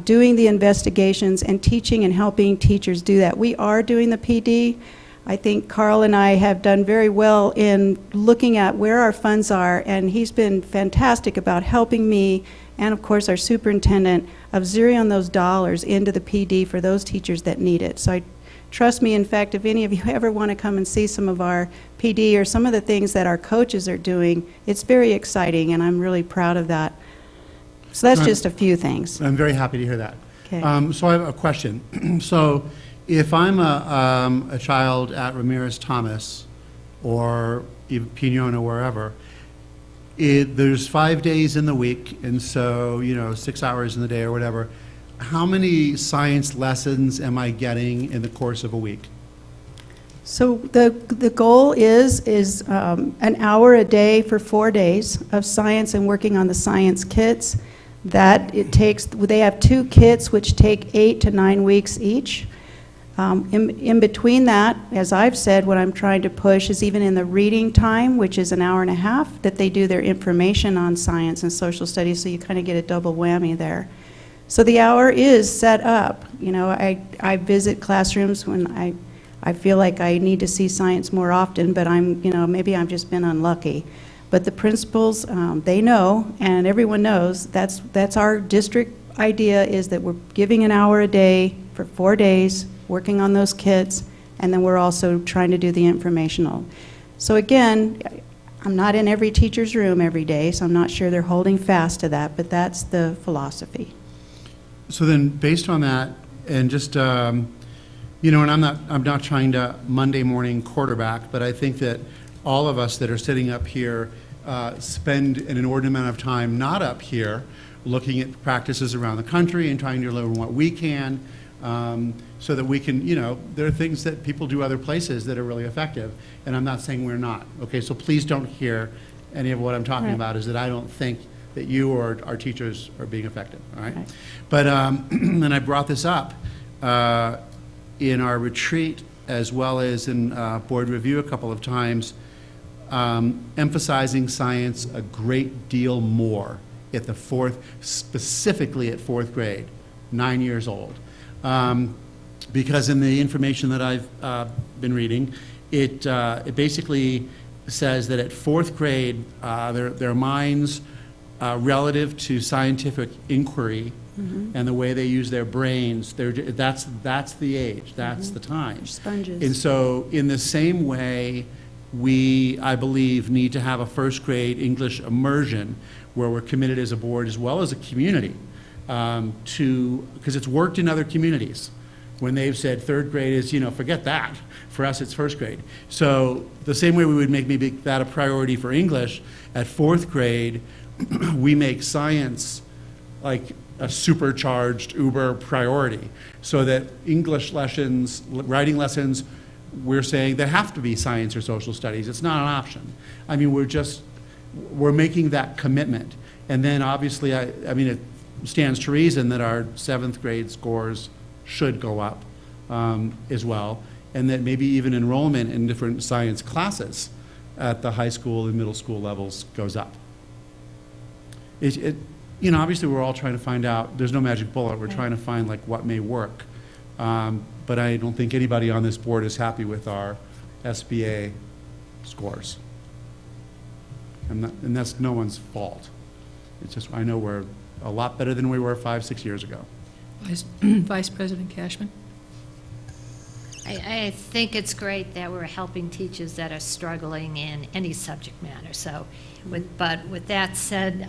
doing the investigations and teaching and helping teachers do that. We are doing the PD. I think Carl and I have done very well in looking at where our funds are, and he's been fantastic about helping me and, of course, our superintendent of zeroing those dollars into the PD for those teachers that need it. So trust me, in fact, if any of you ever want to come and see some of our PD or some of the things that our coaches are doing, it's very exciting, and I'm really proud of that. So that's just a few things. I'm very happy to hear that. Okay. So I have a question. So if I'm a child at Ramirez Thomas or Pinon or wherever, there's 5 days in the week, and so, 6 hours in the day or whatever. How many science lessons am I getting in the course of a week? So the goal is an hour a day for 4 days of science and working on the science kits. That it takes, they have 2 kits which take 8 to 9 weeks each. In between that, as I've said, what I'm trying to push is even in the reading time, which is an hour and a half, that they do their information on science and social studies, so you kind of get a double whammy there. So the hour is set up. I visit classrooms when I feel like I need to see science more often, but maybe I've just been unlucky. But the principals, they know, and everyone knows, that's our district idea, is that we're giving an hour a day for 4 days, working on those kits, and then we're also trying to do the informational. So again, I'm not in every teacher's room every day, so I'm not sure they're holding fast to that, but that's the philosophy. So then, based on that, and just, and I'm not trying to Monday morning quarterback, but I think that all of us that are sitting up here spend an inordinate amount of time not up here looking at practices around the country and trying to learn what we can, so that we can, there are things that people do other places that are really effective, and I'm not saying we're not. Okay, so please don't hear any of what I'm talking Right. about is that I don't think that you or our teachers are being effective, all right? But, and I brought this up in our retreat as well as in board review a couple of times, emphasizing science a great deal more at the specifically at fourth grade, 9 years old. Because in the information that I've been reading, it basically says that at fourth grade, their minds relative to scientific inquiry and the way they use their brains, that's the age, that's the time. Sponges. And so in the same way, we, I believe, need to have a first grade English immersion where we're committed as a board as well as a community because it's worked in other communities when they've said third grade is, forget that. For us, it's first grade. So the same way we would make maybe that a priority for English, at fourth grade, we make science like a supercharged uber priority so that English lessons, writing lessons, we're saying they have to be science or social studies. It's not an option. I mean, we're making that commitment. And then obviously, I mean, it stands to reason that our seventh grade scores should go up as well, and that maybe even enrollment in different science classes at the high school and middle school levels goes up. Obviously we're all trying to find out, there's no magic bullet, we're trying to find like what may work. But I don't think anybody on this board is happy with our SBA scores. And that's no one's fault. It's just, I know we're a lot better than we were 5-6 years ago. Vice President Cashman? I think it's great that we're helping teachers that are struggling in any subject matter. So, but with that said,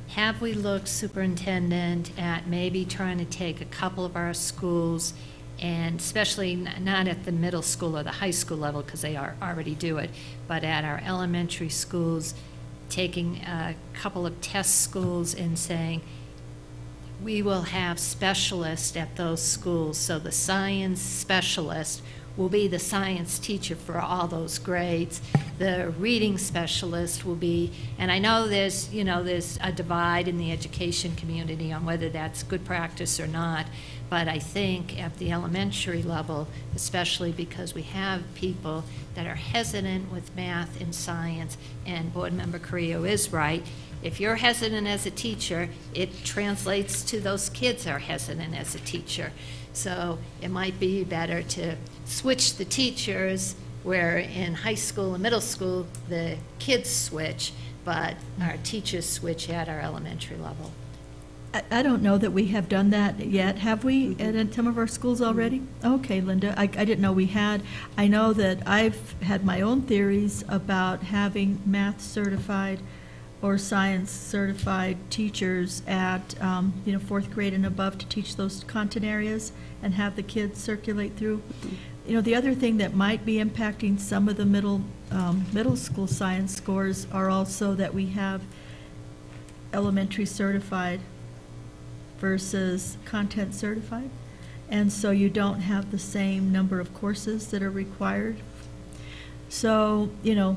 have we looked, Superintendent, at maybe trying to take a couple of our schools, and especially not at the middle school or the high school level, because they already do it, but at our elementary schools, taking a couple of test schools and saying, we will have specialists at those schools, so the science specialist will be the science teacher for all those grades. The reading specialist will be, and I know there's a divide in the education community on whether that's good practice or not, but I think at the elementary level, especially because we have people that are hesitant with math and science, and Board Member Carrillo is right, if you're hesitant as a teacher, it translates to those kids are hesitant as a teacher. So it might be better to switch the teachers, where in high school and middle school, the kids switch, but our teachers switch at our elementary level. I don't know that we have done that yet. Have we at some of our schools already? Okay, Linda, I didn't know we had. I know that I've had my own theories about having math certified or science certified teachers at, fourth grade and above to teach those content areas and have the kids circulate through. The other thing that might be impacting some of the middle school science scores are also that we have elementary certified versus content certified. And so you don't have the same number of courses that are required. So, I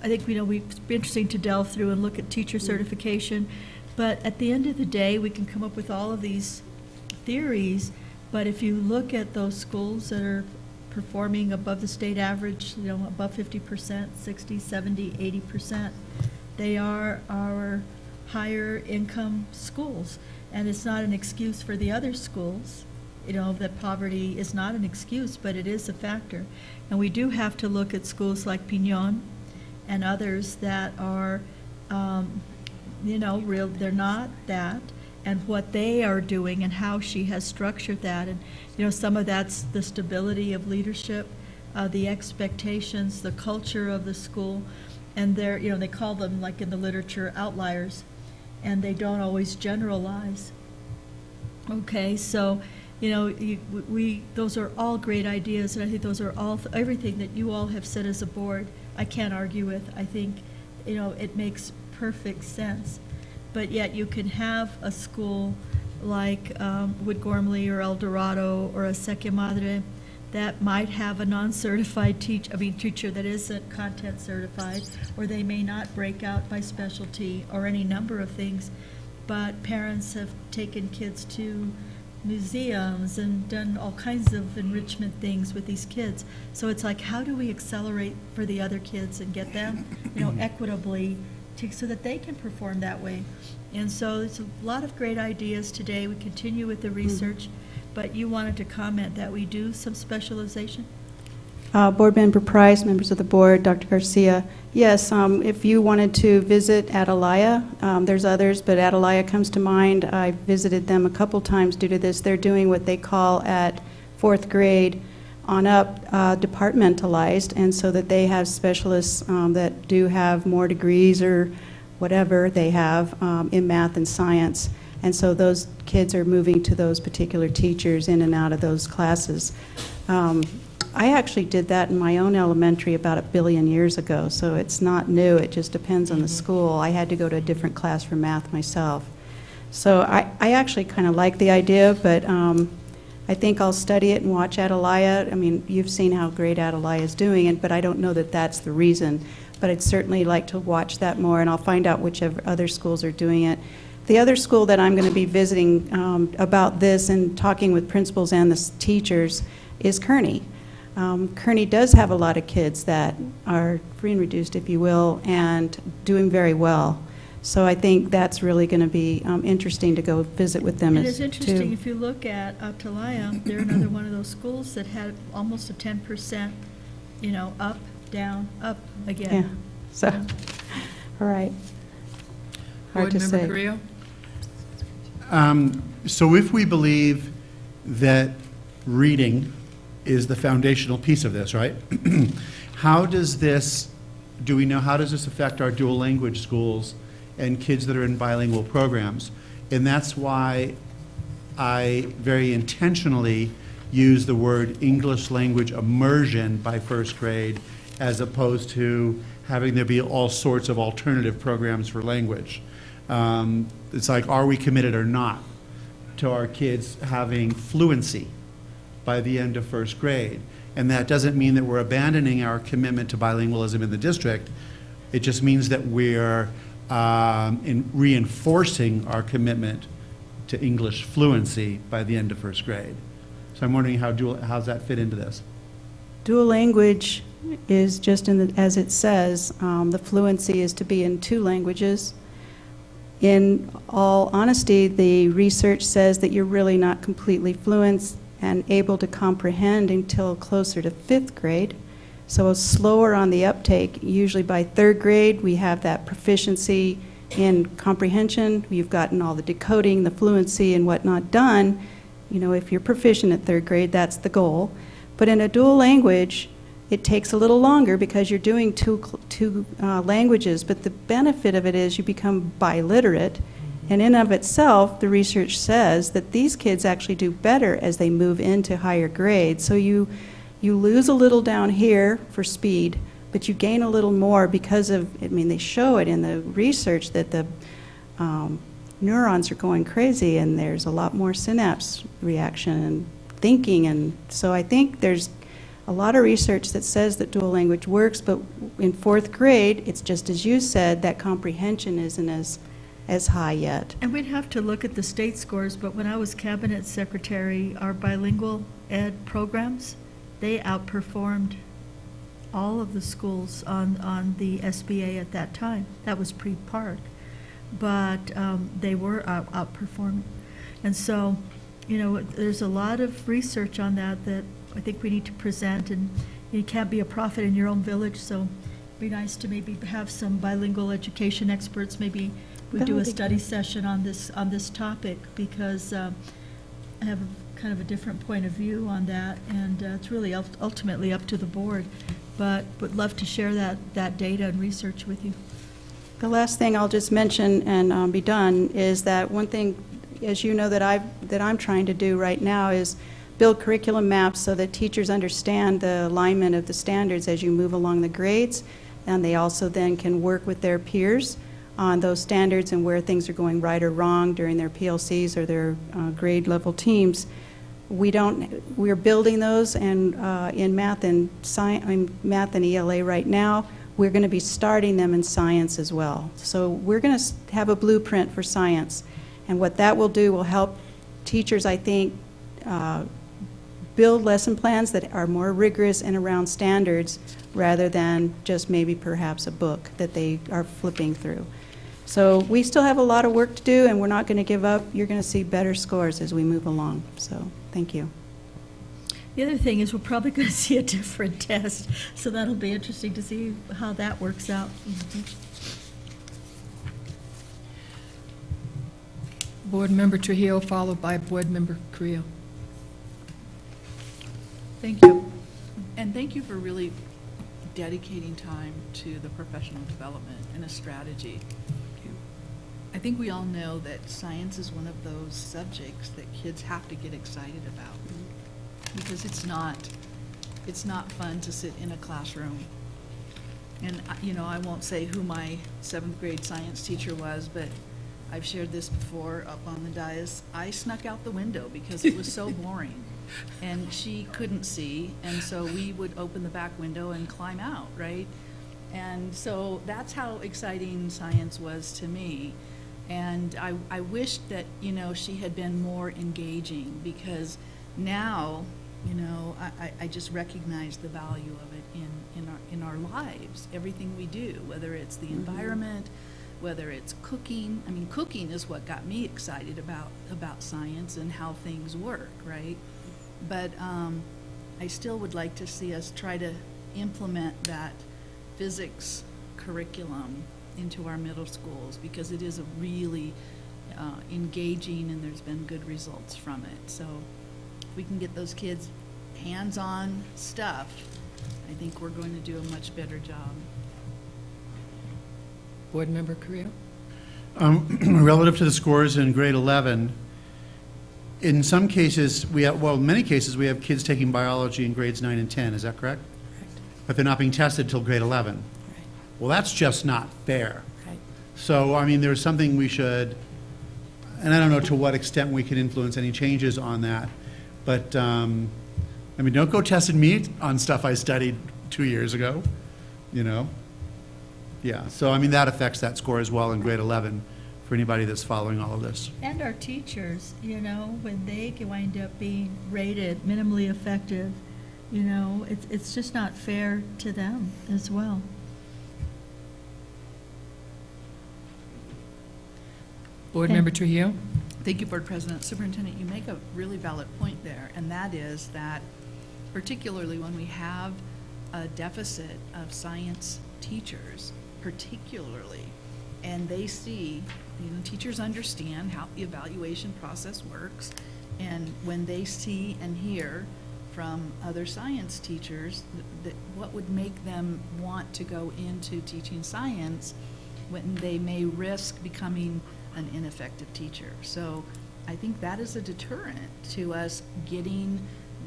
think, it's interesting to delve through and look at teacher certification, but at the end of the day, we can come up with all of these theories, but if you look at those schools that are performing above the state average, above 50%, 60, 70, 80%, they are our higher income schools. And it's not an excuse for the other schools, that poverty is not an excuse, but it is a factor. And we do have to look at schools like Piñon and others that are, they're not that, and what they are doing and how she has structured that. And, some of that's the stability of leadership, the expectations, the culture of the school, and they call them, like in the literature, outliers, and they don't always generalize. Okay, so, those are all great ideas, and I think those are all, everything that you all have said as a board, I can't argue with. I think, it makes perfect sense. But yet you can have a school like Wood Gormley or El Dorado or a Seque Madre, that might have a non-certified teacher that isn't content certified, or they may not break out by specialty, or any number of things. But parents have taken kids to museums and done all kinds of enrichment things with these kids. So it's like, how do we accelerate for the other kids and get them, equitably so that they can perform that way? And so there's a lot of great ideas today. We continue with the research, but you wanted to comment that we do some specialization? Board Member Price, members of the board, Dr. Garcia, yes, if you wanted to visit Atalaya, there's others, but Atalaya comes to mind. I visited them a couple times due to this. They're doing what they call at 4th grade on up departmentalized, and so that they have specialists that do have more degrees or whatever they have in math and science. And so those kids are moving to those particular teachers in and out of those classes. I actually did that in my own elementary about 1 billion years ago, so it's not new. It just depends on the school. I had to go to a different class for math myself. So I actually kind of like the idea, but I think I'll study it and watch Atalaya. I mean, you've seen how great Atalaya is doing, but I don't know that that's the reason. But I'd certainly like to watch that more, and I'll find out whichever other schools are doing it. The other school that I'm going to be visiting about this and talking with principals and the teachers is Kearney. Kearney does have a lot of kids that are free and reduced, if you will, and doing very well. So I think that's really going to be interesting to go visit with them. And it's interesting, if you look at Atalaya, they're another one of those schools that had almost a 10%, up, down, up again. Yeah, so, all right. Hard Board to Member say. Carrillo? So if we believe that reading is the foundational piece of this, right? How does this affect our dual language schools and kids that are in bilingual programs? And that's why I very intentionally use the word English language immersion by 1st grade, as opposed to having there be all sorts of alternative programs for language. It's like, are we committed or not to our kids having fluency by the end of 1st grade? And that doesn't mean that we're abandoning our commitment to bilingualism in the district. It just means that we're reinforcing our commitment to English fluency by the end of 1st grade. So I'm wondering how's that fit into this? Dual language is just as it says, the fluency is to be in 2 languages. In all honesty, the research says that you're really not completely fluent and able to comprehend until closer to 5th grade. So it's slower on the uptake. Usually by 3rd grade, we have that proficiency in comprehension. You've gotten all the decoding, the fluency and whatnot done. If you're proficient at 3rd grade, that's the goal. But in a dual language, it takes a little longer because you're doing two languages, but the benefit of it is you become biliterate, and in of itself, the research says that these kids actually do better as they move into higher grades. So you lose a little down here for speed, but you gain a little more because of, they show it in the research that the neurons are going crazy, and there's a lot more synapse reaction and thinking, and so I think there's a lot of research that says that dual language works, but in 4th grade, it's just as you said, that comprehension isn't as high yet. And we'd have to look at the state scores, but when I was cabinet secretary, our bilingual ed programs, they outperformed all of the schools on the SBA at that time. That was pre-PARC, but they were outperforming. And so, there's a lot of research on that I think we need to present, and you can't be a prophet in your own village, so it'd be nice to maybe have some bilingual education experts, maybe we do a study session on this topic, because I have kind of a different point of view on that, and it's really ultimately up to the board, but would love to share that data and research with you. The last thing I'll just mention and be done is that one thing, as you know, that I'm trying to do right now is build curriculum maps so that teachers understand the alignment of the standards as you move along the grades, and they also then can work with their peers on those standards and where things are going right or wrong during their PLCs or their grade level teams. We're building those, and in math and math and ELA right now. We're going to be starting them in science as well. So we're going to have a blueprint for science, and what that will do will help teachers, I think, build lesson plans that are more rigorous and around standards rather than just maybe perhaps a book that they are flipping through. So we still have a lot of work to do, and we're not going to give up. You're going to see better scores as we move along. So thank you. The other thing is we're probably going to see a different test, so that'll be interesting to see how that works out. Board Member Trujillo, followed by Board Member Creel. Thank you. And thank you for really dedicating time to the professional development and a strategy. I think we all know that science is one of those subjects that kids have to get excited about, because it's not fun to sit in a classroom. And, you know, I won't say who my 7th grade science teacher was, but I've shared this before up on the dais. I snuck out the window because it was so boring. And she couldn't see, and so we would open the back window and climb out, right? And so that's how exciting science was to me. And I wished that, you know, she had been more engaging, because now, you know, I just recognize the value of it in our lives, everything we do, whether it's the environment, whether it's cooking. I mean, cooking is what got me excited about science and how things work, right? But I still would like to see us try to implement that physics curriculum into our middle schools, because it is a really engaging, and there's been good results from it. So if we can get those kids hands-on stuff, I think we're going to do a much better job. Board Member Creel. Relative to the scores in grade 11, in some cases, many cases, we have kids taking biology in grades 9 and 10, is that correct? Correct. But they're not being tested till grade 11. Right. Well, that's just not fair. Right. So, I mean, there's something we should, and I don't know to what extent we can influence any changes on that, but, I mean, don't go testing me on stuff I studied 2 years ago, you know? Yeah, so, I mean, that affects that score as well in grade 11 for anybody that's following all of this. And our teachers, you know, when they can wind up being rated minimally effective, you know, it's just not fair to them as well. Board Member Trujillo. Thank you, Board President. Superintendent, you make a really valid point there, and that is that particularly when we have a deficit of science teachers, particularly, and they see, you know, teachers understand how the evaluation process works, and when they see and hear from other science teachers that what would make them want to go into teaching science when they may risk becoming an ineffective teacher. So I think that is a deterrent to us getting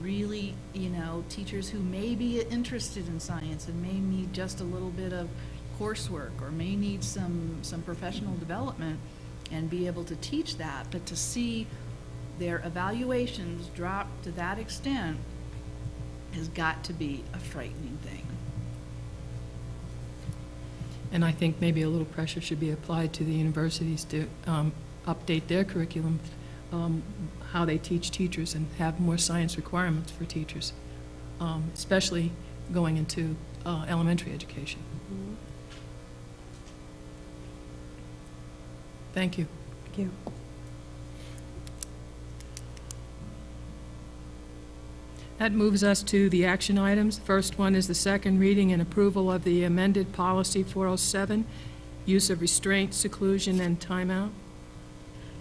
really, you know, teachers who may be interested in science and may need just a little bit of coursework or may need some professional development and be able to teach that, but to see their evaluations drop to that extent has got to be a frightening thing. And I think maybe a little pressure should be applied to the universities to update their curriculum, how they teach teachers, and have more science requirements for teachers, especially going into elementary education. Thank you. Thank you. That moves us to the action items. First one is the second reading and approval of the amended policy 407, use of restraint, seclusion, and timeout.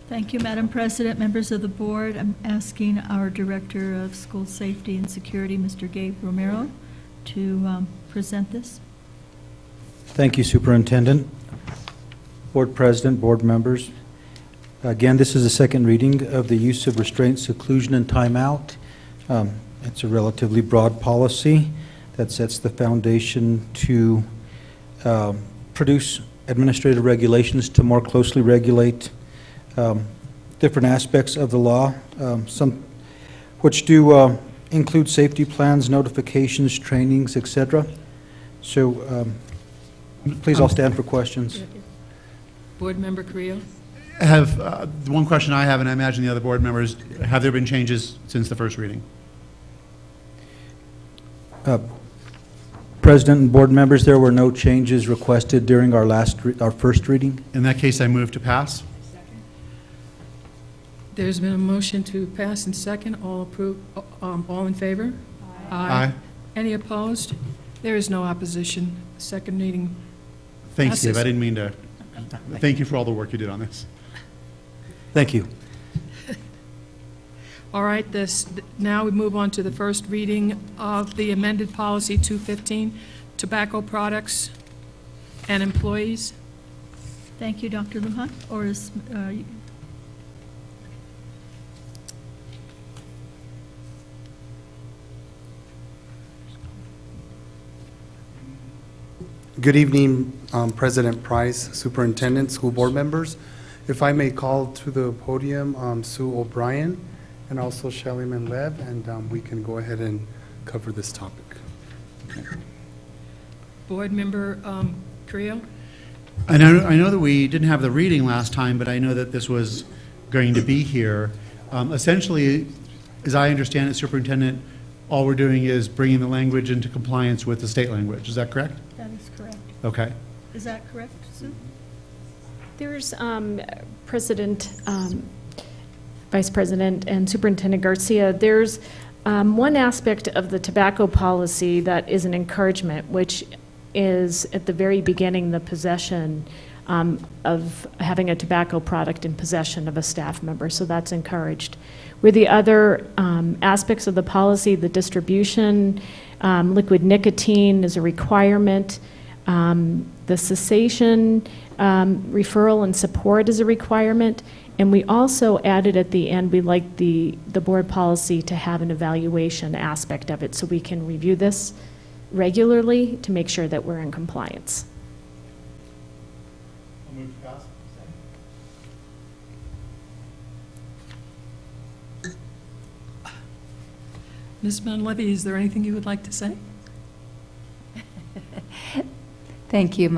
Thank you, Madam President, members of the board. I'm asking our Director of School Safety and Security, Mr. Gabe Romero, to present this. Thank you, Superintendent, Board President, board members. Again, this is the second reading of the use of restraint, seclusion, and timeout. It's a relatively broad policy that sets the foundation to produce administrative regulations to more closely regulate different aspects of the law, some which do include safety plans, notifications, trainings, etc. So please all stand for questions. Board Member Carrillo? Have, the one question I have, and I imagine the other board members, have there been changes since the first reading? President and board members, there were no changes requested during our first reading. In that case, I move to pass. There's been a motion to pass and second. All approve, all in favor? Aye. Any opposed? There is no opposition. Second reading. Thanks, Steve. Passes. I didn't mean to. Thank you for all the work you did on this. Thank you. All right, now we move on to the first reading of the amended policy 215, tobacco products and employees. Thank you, Dr. Lujan. Or is, Good evening, President Price, Superintendent, school board members. If I may call to the podium Sue O'Brien and also Shelley Manlev, and we can go ahead and cover this topic. Board Member Carrillo? I know that we didn't have the reading last time, but I know that this was going to be here. Essentially, as I understand it, Superintendent, all we're doing is bringing the language into compliance with the state language. Is that correct? that is correct. Okay. Is that correct, Sue? There's President, Vice President, and Superintendent Garcia, there's one aspect of the tobacco policy that is an encouragement, which is at the very beginning the possession of having a tobacco product in possession of a staff member, so that's encouraged. With the other aspects of the policy, the distribution, liquid nicotine is a requirement, the cessation, referral and support is a requirement, and we also added at the end, we like the board policy to have an evaluation aspect of it, so we can review this regularly to make sure that we're in compliance. I'll move to pass. Ms. Manlevy, is there anything you would like to say? Thank you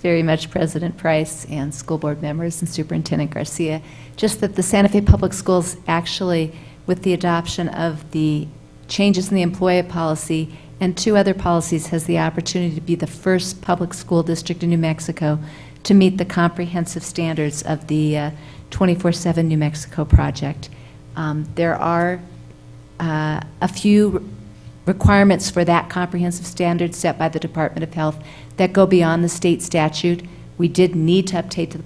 very much, President Price and school board members and Superintendent Garcia. Just that the Santa Fe Public Schools actually, with the adoption of the changes in the employee policy and 2 other policies, has the opportunity to be the first public school district in New Mexico to meet the comprehensive standards of the 24/7 New Mexico project. There are a few requirements for that comprehensive standard set by the Department of Health that go beyond the state statute. We did need to update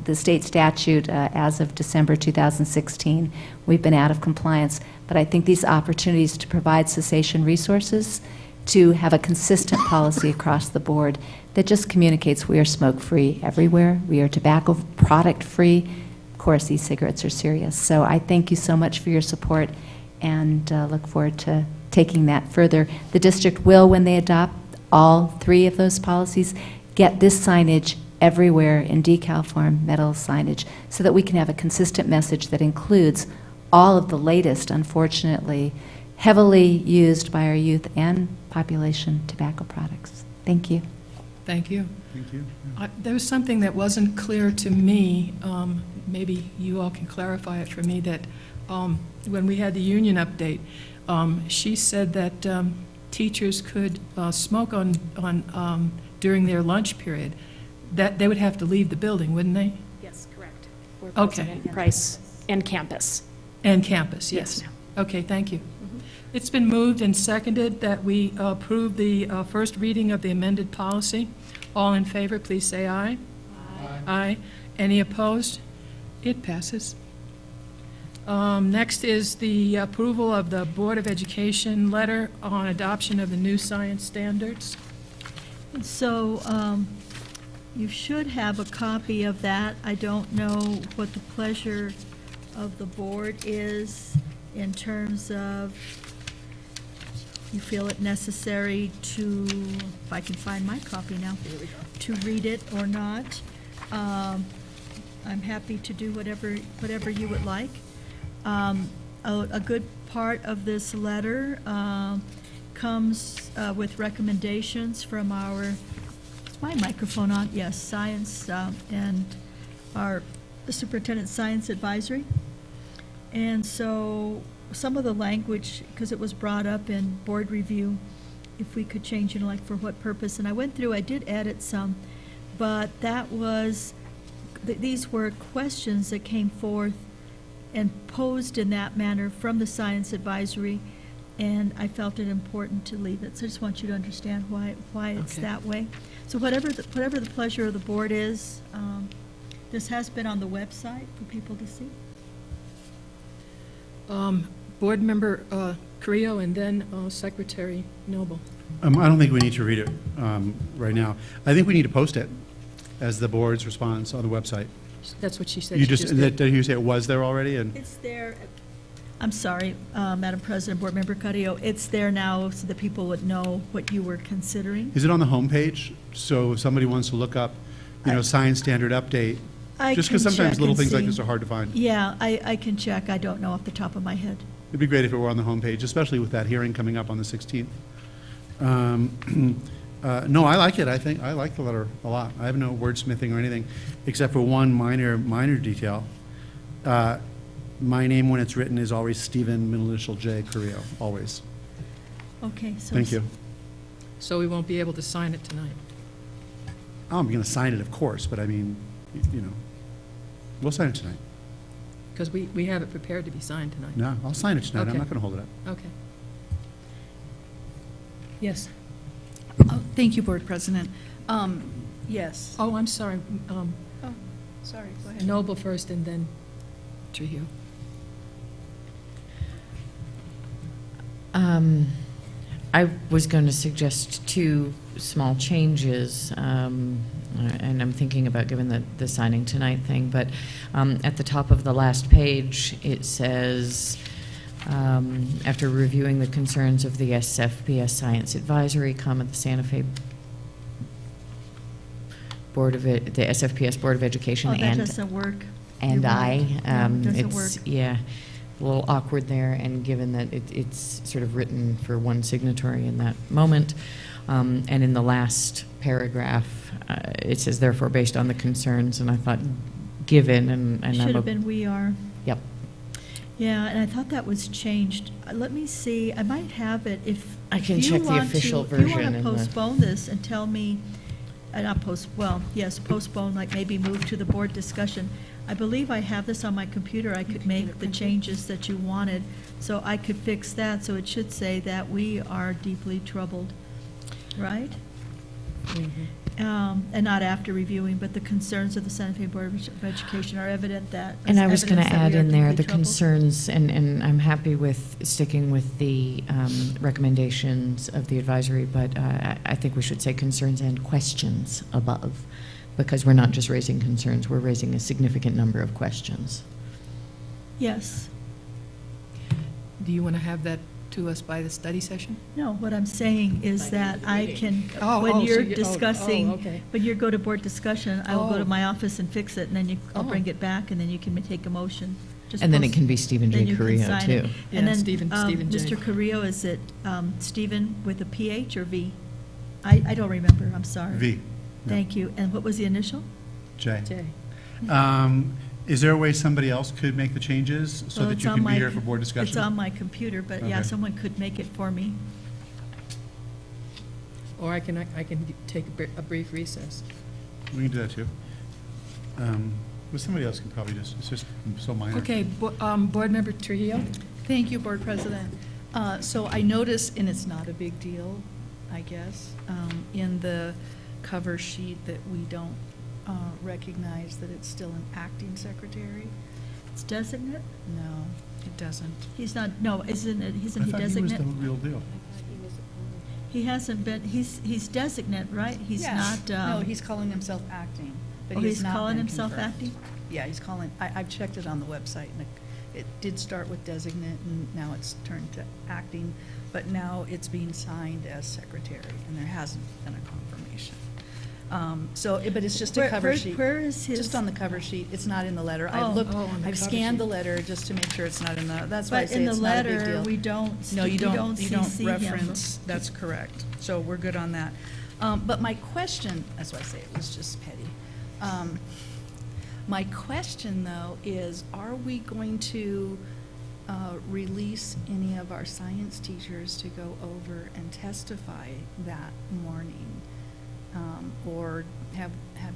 the state statute as of December 2016. We've been out of compliance, but I think these opportunities to provide cessation resources, to have a consistent policy across the board that just communicates we are smoke-free everywhere, we are tobacco product-free. Of course, e-cigarettes are serious. So I thank you so much for your support and look forward to taking that further. The district will, when they adopt all 3 of those policies, get this signage everywhere in decal form, metal signage, so that we can have a consistent message that includes all of the latest, unfortunately, heavily used by our youth and population tobacco products. Thank you. Thank you. Thank you. There was something that wasn't clear to me, maybe you all can clarify it for me, that when we had the union update, she said that teachers could smoke on during their lunch period, that they would have to leave the building, wouldn't they? Yes, correct. Board Okay. President Price and campus. And campus, yes. Yes, ma'am. Okay, thank you. It's been moved and seconded that we approve the first reading of the amended policy. All in favor, please say aye. Aye. Aye. Any opposed? It passes. Next is the approval of the Board of Education letter on adoption of the new science standards. So you should have a copy of that. I don't know what the pleasure of the board is in terms of you feel it necessary to, if I can find my copy now, to read it or not. I'm happy to do whatever you would like. A good part of this letter comes with recommendations from our, is my microphone on? Yes, science and our Superintendent Science Advisory. And so some of the language, because it was brought up in board review, if we could change, like for what purpose. And I went through, I did edit some, but that was, these were questions that came forth and posed in that manner from the Science Advisory, and I felt it important to leave it. So I just want you to understand why it's Okay. that way. So whatever the pleasure of the board is, this has been on the website for people to see. Board Member Carrillo and then Secretary Noble. I don't think we need to read it right now. I think we need to post it as the board's response on the website. That's what she said. You she just, did. did you say it was there already? And It's there, I'm sorry, Madam President, Board Member Carrillo, it's there now so that people would know what you were considering. is it on the homepage? So if somebody wants to look up, science standard update, I just can because sometimes check little and things like see. this are hard to find. Yeah, I can check, I don't know off the top of my head. It'd be great if it were on the homepage, especially with that hearing coming up on the 16th. No, I like it. I like the letter a lot. I have no wordsmithing or anything, except for one minor detail. My name, when it's written, is always Stephen, middle initial J, Carrillo, always. Okay, so. Thank you. So we won't be able to sign it tonight. I'm going to sign it, of course, but I mean, we'll sign it tonight. Because we have it prepared to be signed tonight. No, I'll sign it tonight. I'm Okay. not going to hold it up. Okay. Yes. Thank you, Board President. Yes. Oh, I'm sorry. Oh, sorry, go ahead. Noble first and then Trujillo. I was going to suggest two small changes, and I'm thinking about given the signing tonight thing, but at the top of the last page, it says, after reviewing the concerns of the SFPS Science Advisory, the Santa Fe Board of, the SFPS Board of Education, Oh, that doesn't work. and You're I. right. No, it doesn't It's, work. yeah, a little awkward there, and given that it's sort of written for one signatory in that moment. And in the last paragraph, it says, therefore, based on the concerns, and I thought, given, and I'm. Should have been we are. Yep. Yeah, and I thought that was changed. Let me see, I might have it if. I can if you check the want official If you version want in to the- postpone this and tell me, not postpone, like maybe move to the board discussion. I believe I have this on my computer. I could make the changes that you wanted, so I could fix that. So it should say that we are deeply troubled, right? And not after reviewing, but the concerns of the Santa Fe Board of Education are evident that. And I was going to evidence that add we are in there deeply the troubled. concerns, and I'm happy with sticking with the recommendations of the advisory, but I think we should say concerns and questions above, because we're not just raising concerns, we're raising a significant number of questions. Yes. Do you want to have that to us by the study session? No, what I'm saying is that I can, Oh, when oh, so you're you- oh, discussing, oh, okay. when you go to board discussion, I will go to Oh. my office and fix it, and then I'll Oh. bring it back, and then you can take a motion. Just And then it post- can be Stephen J. then you can Carrillo, sign too. it. Yeah, And then, Stephen J. Mr. Carrillo, is it Stephen with a PH or V? I don't remember, I'm sorry. V. Thank you. And what was the initial? J. Jay. Is there a way somebody else could make the changes so Well, that it's you on can be my- here for board discussion? It's on my computer, but yeah, Okay. someone could make it for me. Or I can take a brief recess. We can do that, too. But somebody else can probably just, it's just so minor. Okay, Board Member Trujillo? Thank you, Board President. So I noticed, and it's not a big deal, I guess, in the cover sheet that we don't recognize that it's still an acting secretary. It's designate? No, it doesn't. He's not, no, isn't he I designate? thought he was the real deal. He hasn't been, he's designate, right? He's Yes. not. No, he's calling himself acting, but Oh, he has he's not calling been himself confirmed. acting? Yeah, he's calling, I've checked it on the website, and it did start with designate, and now it's turned to acting, but now it's being signed as secretary, and there hasn't been a confirmation. But it's just a cover sheet. Where is his? Just on the cover sheet, it's not in the letter. Oh. I've looked, Oh, on the I've cover scanned sheet. the letter just to make sure it's not in the, that's why I But say in the it's not a big letter, deal. we don't. No, you don't CC him. reference, that's correct. So we're good on that. But my question, that's why I say it was just petty. My question, though, is are we going to release any of our science teachers to go over and testify that morning? Or have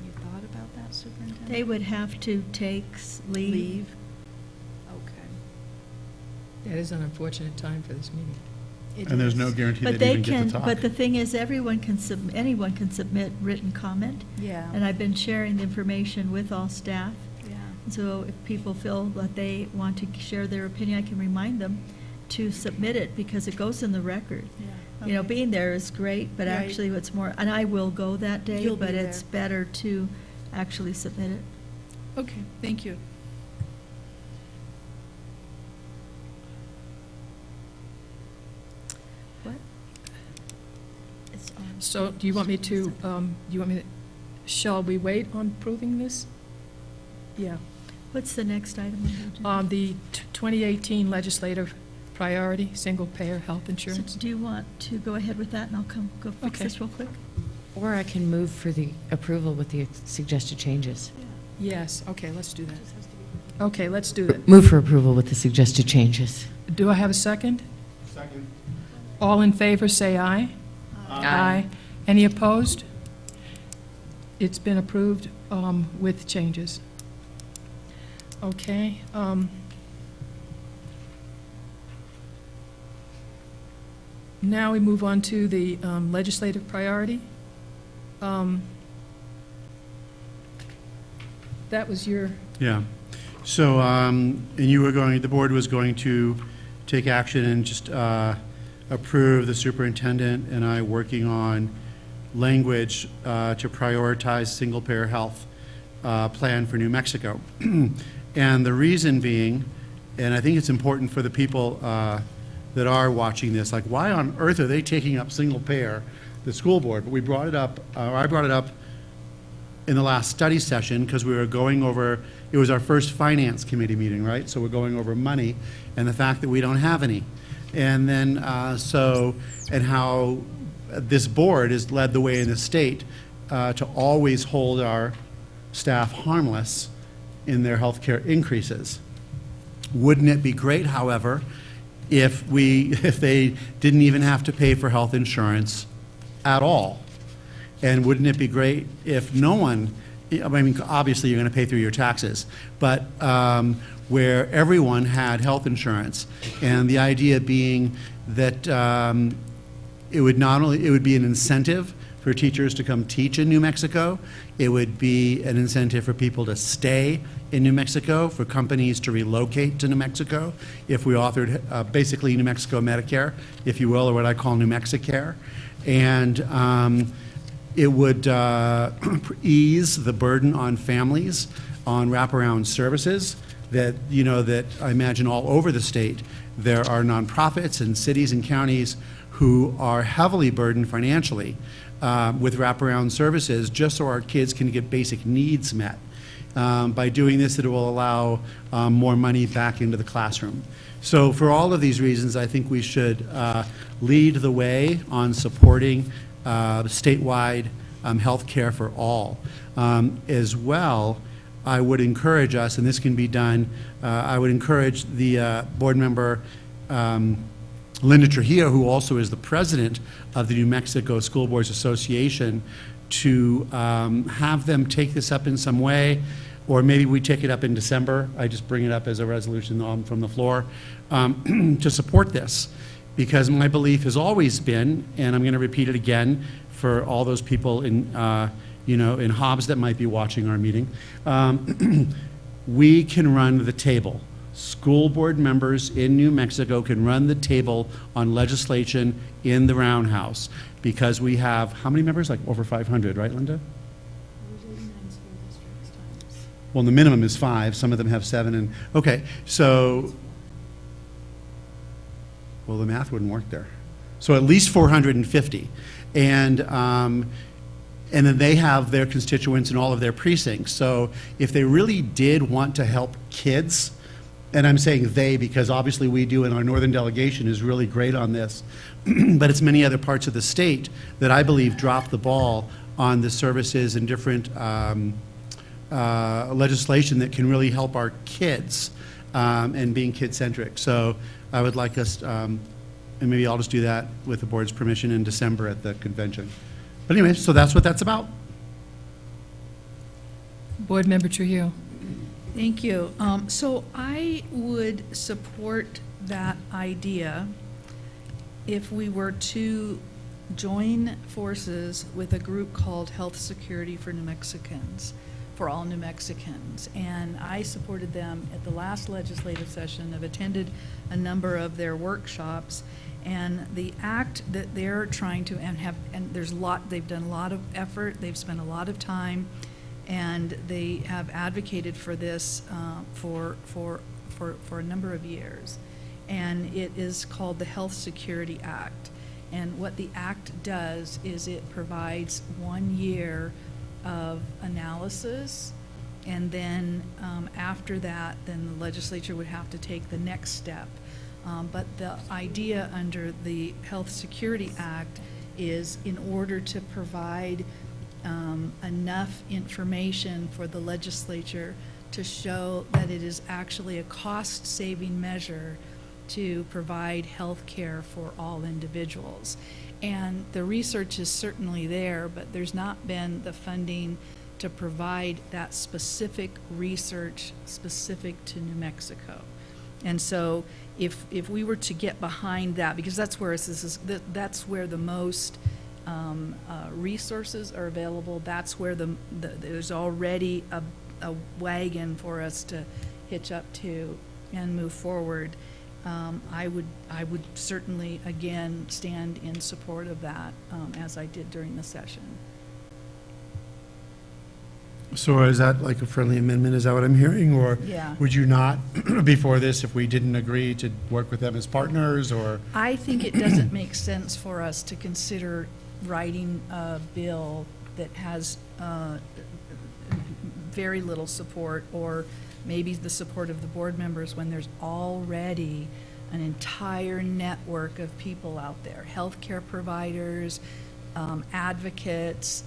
you thought about that, Superintendent? They would have to take leave. Leave? Okay. That is an unfortunate time for this meeting. It And there's is. no guarantee But they'd they even get can, to talk. but the thing is, anyone can submit written comment. Yeah. And I've been sharing the information with all staff. Yeah. So if people feel that they want to share their opinion, I can remind them to submit it because it goes in the record. Yeah. You know, Okay. being there is great, but Right. actually what's more, and I will go that day, You'll be but it's there. better to actually submit it. Okay, thank you. What? It's on. So do you want me to, shall we wait on proving this? Yeah. What's the next item on the agenda? The 2018 legislative priority, single-payer health insurance. So do you want to go ahead with that, and I'll go fix Okay. this real quick? Or I can move for the approval with the suggested changes. Yes, okay, let's do that. Okay, let's do that. Move for approval with the suggested changes. Do I have a second? Second. All in favor, say aye. Aye. Any opposed? It's been approved with changes. Okay. Now we move on to the legislative priority. That was your, Yeah. So, and you were going, the board was going to take action and just approve the superintendent and I working on language to prioritize single-payer health plan for New Mexico. And the reason being, and I think it's important for the people that are watching this, like, why on earth are they taking up single-payer, the school board? But we brought it up, or I brought it up in the last study session because we were going over, it was our first finance committee meeting, right? So we're going over money and the fact that we don't have any. And then, and how this board has led the way in the state to always hold our staff harmless in their health care increases. Wouldn't it be great, however, if they didn't even have to pay for health insurance at all? And wouldn't it be great if no one, I mean, obviously you're going to pay through your taxes, but where everyone had health insurance, and the idea being that it would be an incentive for teachers to come teach in New Mexico. It would be an incentive for people to stay in New Mexico, for companies to relocate to New Mexico, if we authored basically New Mexico Medicare, if you will, or what I call New Mexicare. And it would ease the burden on families on wraparound services that, you know, that I imagine all over the state, there are nonprofits and cities and counties who are heavily burdened financially with wraparound services just so our kids can get basic needs met. By doing this, it will allow more money back into the classroom. So for all of these reasons, I think we should lead the way on supporting statewide health care for all. As well, I would encourage us, and this can be done, I would encourage the board member, Linda Trujillo, who also is the president of the New Mexico School Boards Association, to have them take this up in some way, or maybe we take it up in December. I just bring it up as a resolution from the floor to support this. Because my belief has always been, and I'm going to repeat it again for all those people in, in Hobbs that might be watching our meeting, we can run the table. School board members in New Mexico can run the table on legislation in the roundhouse because we have, how many members? Like over 500, right, Linda? well, the minimum is 5, some of them have 7, and, okay, so, well, the math wouldn't work there. So at least 450. And then they have their constituents in all of their precincts. So if they really did want to help kids, and I'm saying they because obviously we do, and our northern delegation is really great on this, but it's many other parts of the state that I believe drop the ball on the services and different legislation that can really help our kids and being kid-centric. So I would like us, and maybe I'll just do that with the board's permission in December at the convention. But anyway, so that's what that's about. Board Member Trujillo. Thank you. So I would support that idea if we were to join forces with a group called Health Security for New Mexicans, for all New Mexicans. And I supported them at the last legislative session. I've attended a number of their workshops. And the act that they're trying to, and there's a lot, they've done a lot of effort, they've spent a lot of time, and they have advocated for this for a number of years. And it is called the Health Security Act. And what the act does is it provides 1 year of analysis, and then after that, then the legislature would have to take the next step. But the idea under the Health Security Act is in order to provide enough information for the legislature to show that it is actually a cost-saving measure to provide health care for all individuals. And the research is certainly there, but there's not been the funding to provide that specific research specific to New Mexico. And so if we were to get behind that, because that's where that's where the most resources are available, that's where there's already a wagon for us to hitch up to and move forward. I would certainly again stand in support of that, as I did during the session. So is that like a friendly amendment, is that what I'm hearing? Or Yeah. would you not, before this, if we didn't agree to work with them as partners, or? I think it doesn't make sense for us to consider writing a bill that has very little support, or maybe the support of the board members, when there's already an entire network of people out there, healthcare providers, advocates.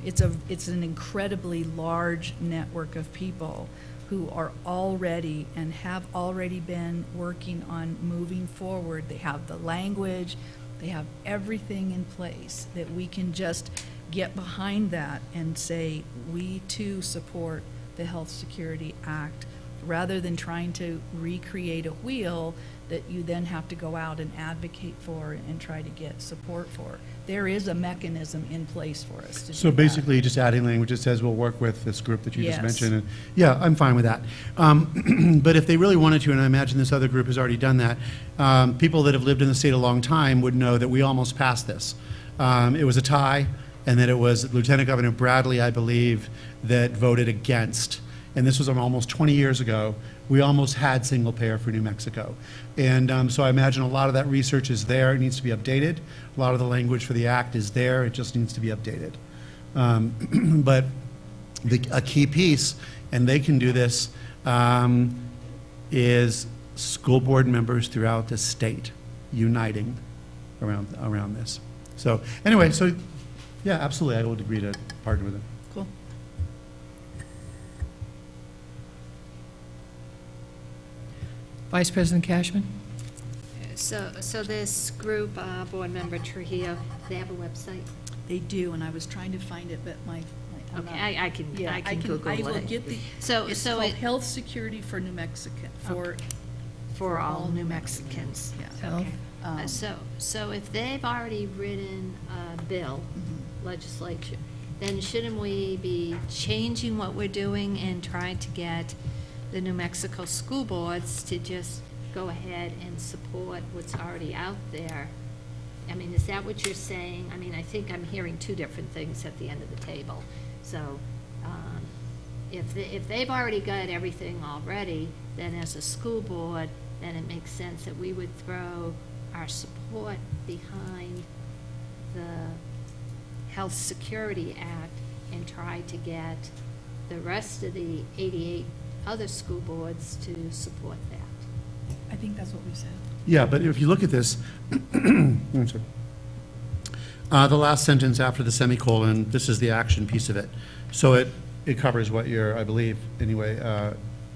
It's an incredibly large network of people who are already and have already been working on moving forward. They have the language, they have everything in place that we can just get behind that and say, we too support the Health Security Act, rather than trying to recreate a wheel that you then have to go out and advocate for and try to get support for. There is a mechanism in place for us to do So that. basically, just adding language that says we'll work with this group that you just Yes. mentioned. And yeah, I'm fine with that. But if they really wanted to, and I imagine this other group has already done that, people that have lived in the state a long time would know that we almost passed this. It was a tie, and that it was Lieutenant Governor Bradley, I believe, that voted against. And this was almost 20 years ago. We almost had single payer for New Mexico. And so I imagine a lot of that research is there. It needs to be updated. A lot of the language for the act is there. It just needs to be updated. But a key piece, and they can do this, is school board members throughout the state uniting around this. So anyway, so yeah, absolutely, I would agree to partner with them. Cool. Vice President Cashman? So this group, Board Member Trujillo, they have a website? They do, and I was trying to find it, but I'm Okay, not- I can Yeah, Google it. I will get the, So it's so called it- Health Security for New Mexican, for all New Mexicans. Yeah. Okay. So if they've already written a bill, Mhm. legislature, then shouldn't we be changing what we're doing and trying to get the New Mexico school boards to just go ahead and support what's already out there? I mean, is that what you're saying? I mean, I think I'm hearing two different things at the end of the table. So, if they've already got everything already, then as a school board, then it makes sense that we would throw our support behind the Health Security Act and try to get the rest of the 88 other school boards to support that. I think that's what we said. Yeah, but if you look at this, I'm sorry. The last sentence after the semicolon, this is the action piece of it. So it covers what you're, I believe, anyway,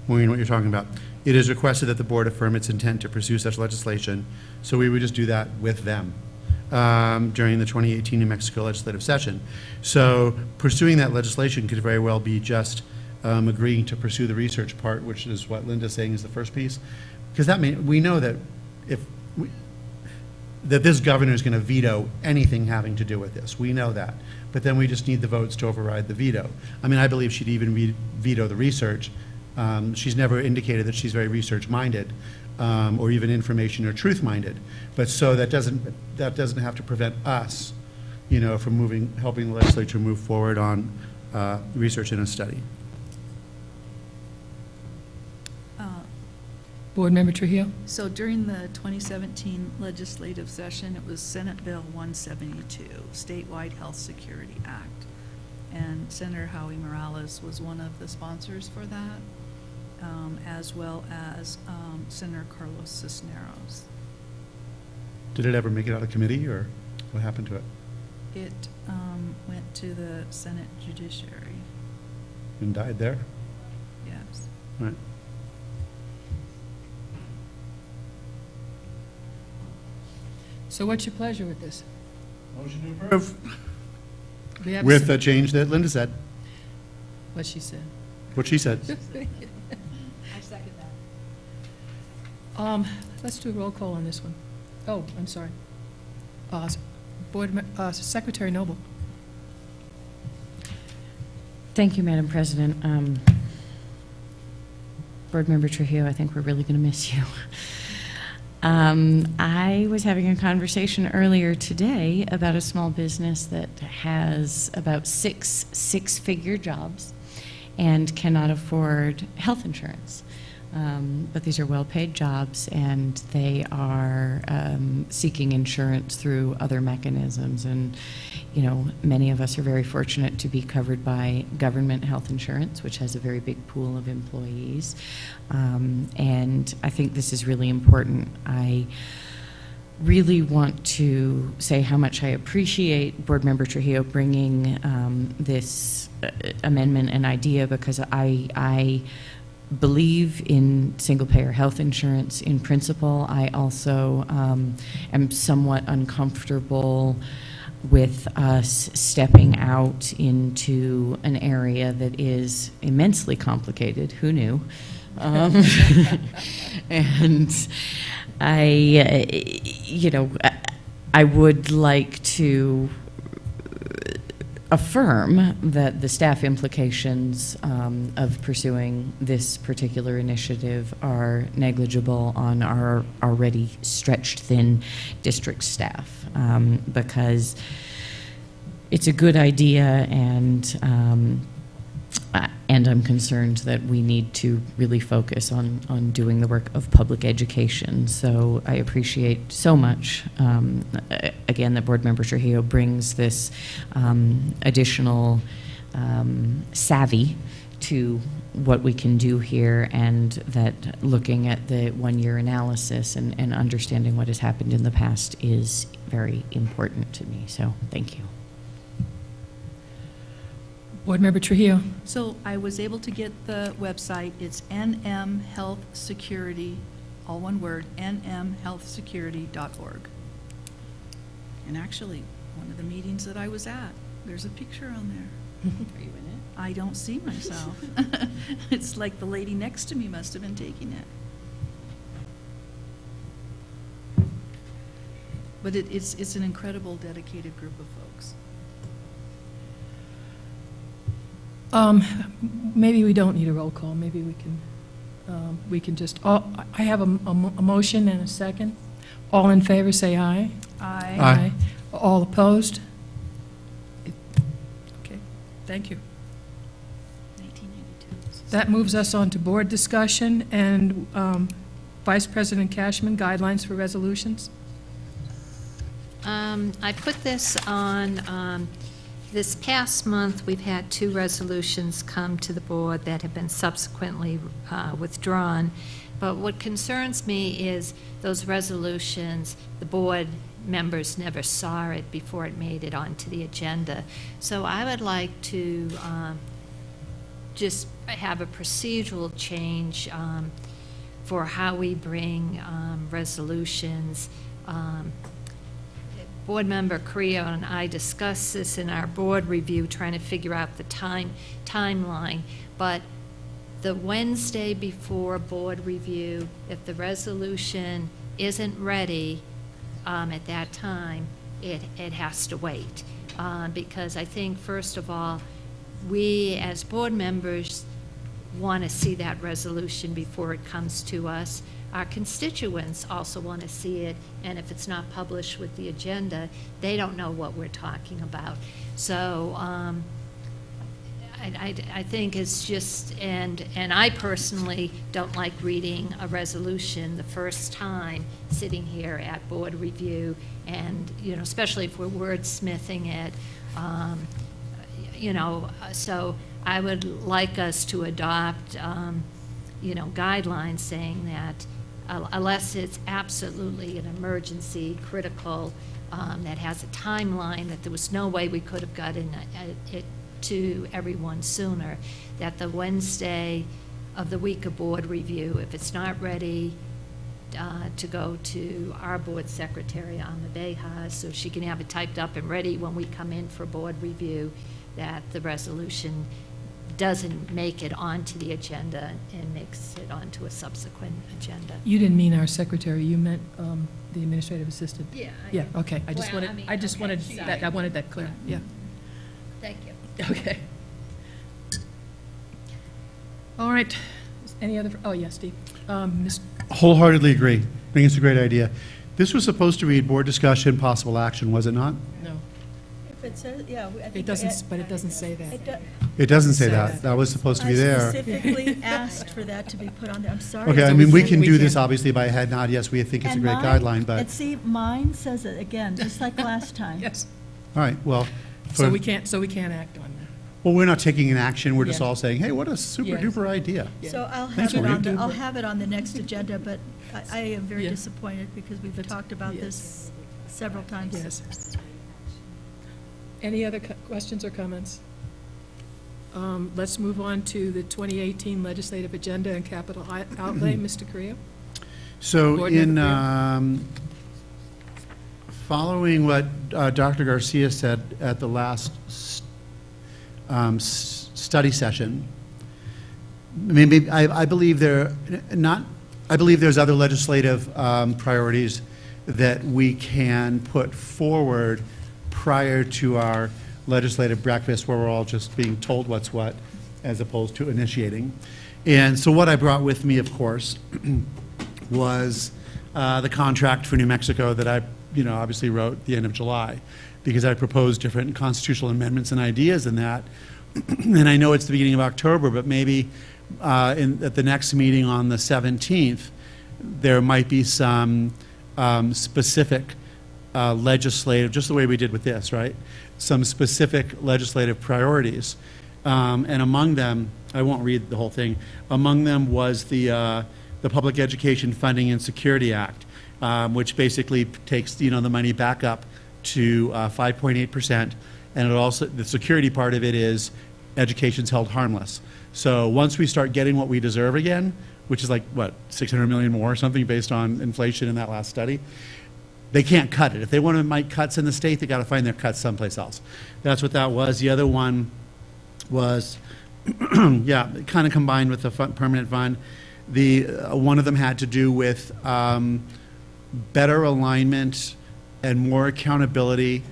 Maureen, what you're talking about. It is requested that the board affirm its intent to pursue such legislation. So we would just do that with them during the 2018 New Mexico legislative session. So pursuing that legislation could very well be just agreeing to pursue the research part, which is what Linda's saying is the first piece. Because that means, we know that that this governor is going to veto anything having to do with this. We know that. But then we just need the votes to override the veto. I mean, I believe she'd even veto the research. She's never indicated that she's very research-minded or even information or truth-minded. But so that doesn't have to prevent us, from helping the legislature move forward on research and a study. Board Member Trujillo? So during the 2017 legislative session, it was Senate Bill 172, Statewide Health Security Act. And Senator Howie Morales was one of the sponsors for that, as well as Senator Carlos Cisneros. Did it ever make it out of committee, or what happened to it? It went to the Senate Judiciary. And died there? Yes. All right. So what's your pleasure with this? Motion to approve. We have With the change that Linda said, what she said. what she said. I second that. Let's do a roll call on this one. Oh, I'm sorry. Secretary Noble. Thank you, Madam President. Board Member Trujillo, I think we're really going to miss you. I was having a conversation earlier today about a small business that has about six-figure jobs and cannot afford health insurance. But these are well-paid jobs, and they are seeking insurance through other mechanisms. And, many of us are very fortunate to be covered by government health insurance, which has a very big pool of employees. And I think this is really important. I really want to say how much I appreciate Board Member Trujillo bringing this amendment and idea, because I believe in single-payer health insurance in principle. I also am somewhat uncomfortable with us stepping out into an area that is immensely complicated. Who knew? And I would like to affirm that the staff implications of pursuing this particular initiative are negligible on our already stretched thin district staff, because it's a good idea, and I'm concerned that we need to really focus on doing the work of public education. So I appreciate so much, again, that Board Member Trujillo brings this additional savvy to what we can do here, and that looking at the one-year analysis and understanding what has happened in the past is very important to me. So thank you. Board Member Trujillo. So I was able to get the website. It's NM Health Security, all one word, nmhealthsecurity.org. And actually, one of the meetings that I was at, there's a picture on there. Are you in it? I don't see myself. It's like the lady next to me must have been taking it. But it's an incredible, dedicated group of folks. Maybe we don't need a roll call. Maybe we can just, I have a motion and a second. All in favor, say aye. Aye. Aye. All opposed? Okay, thank you. 1982. That moves us on to board discussion and Vice President Cashman, guidelines for resolutions. I put this on, this past month, we've had 2 resolutions come to the board that have been subsequently withdrawn. But what concerns me is those resolutions, the board members never saw it before it made it onto the agenda. So I would like to just have a procedural change for how we bring resolutions. Board Member Creo and I discussed this in our board review, trying to figure out the timeline. But the Wednesday before board review, if the resolution isn't ready at that time, it has to wait. Because I think, first of all, we as board members want to see that resolution before it comes to us. Our constituents also want to see it, and if it's not published with the agenda, they don't know what we're talking about. So I think it's just, and I personally don't like reading a resolution the first time sitting here at board review, and, you know, especially if we're wordsmithing it, you know, so I would like us to adopt, you know, guidelines saying that unless it's absolutely an emergency, critical, that has a timeline, that there was no way we could have gotten it to everyone sooner, that the Wednesday of the week of board review, if it's not ready, to go to our board secretary, Alma Beja, so she can have it typed up and ready when we come in for board review, that the resolution doesn't make it onto the agenda and makes it onto a subsequent agenda. You didn't mean our secretary, you meant the administrative assistant. Yeah. Yeah, okay, I just Well, wanted, I mean, I just okay, wanted sorry. that, I wanted that clear, yeah. Thank you. Okay. All right, any other, oh, yes, Steve. Ms. Wholeheartedly agree. I think it's a great idea. This was supposed to read board discussion, possible action, was it not? No, If it says, yeah, I think. it doesn't, but it doesn't say that. It doesn't say Say that. that. That was supposed to be there. I specifically asked for that to be put on there. I'm sorry. Okay, I So mean, we we can can- do this obviously by a head nod. Yes, we think it's a And great mine- guideline, but, And see, mine says it again, just like last time. Yes, all right, well, so for- we can't act on that. well, we're not taking an action. We're just Yeah. all saying, hey, what a super Yes. duper idea. Yeah. So I'll Thanks, have it Maureen. on, I'll have it on the next agenda, but I am very Yeah. disappointed because we've talked about yes. this several times. Yes. Any other questions or comments? Let's move on to the 2018 legislative agenda and capital outlay. Mr. Carrillo? So Board in, Member following what Dr. Garcia said at the last study session, maybe, I believe I believe there's other legislative priorities that we can put forward prior to our legislative breakfast, where we're all just being told what's what, as opposed to initiating. And so what I brought with me, of course, was the contract for New Mexico that I, you know, obviously wrote at the end of July, because I proposed different constitutional amendments and ideas in that. And I know it's the beginning of October, but maybe at the next meeting on the 17th, there might be some specific legislative, just the way we did with this, right? Some specific legislative priorities. And among them, I won't read the whole thing, among them was the Public Education Funding and Security Act, which basically takes, you know, the money back up to 5.8%. And it also, the security part of it is education's held harmless. So once we start getting what we deserve again, which is like, what, 600 million more or something based on inflation in that last study, they can't cut it. If they want to make cuts in the state, they got to find their cuts someplace else. That's what that was. The other one was, yeah, kind of combined with the permanent fund. The one of them had to do with better alignment and more accountability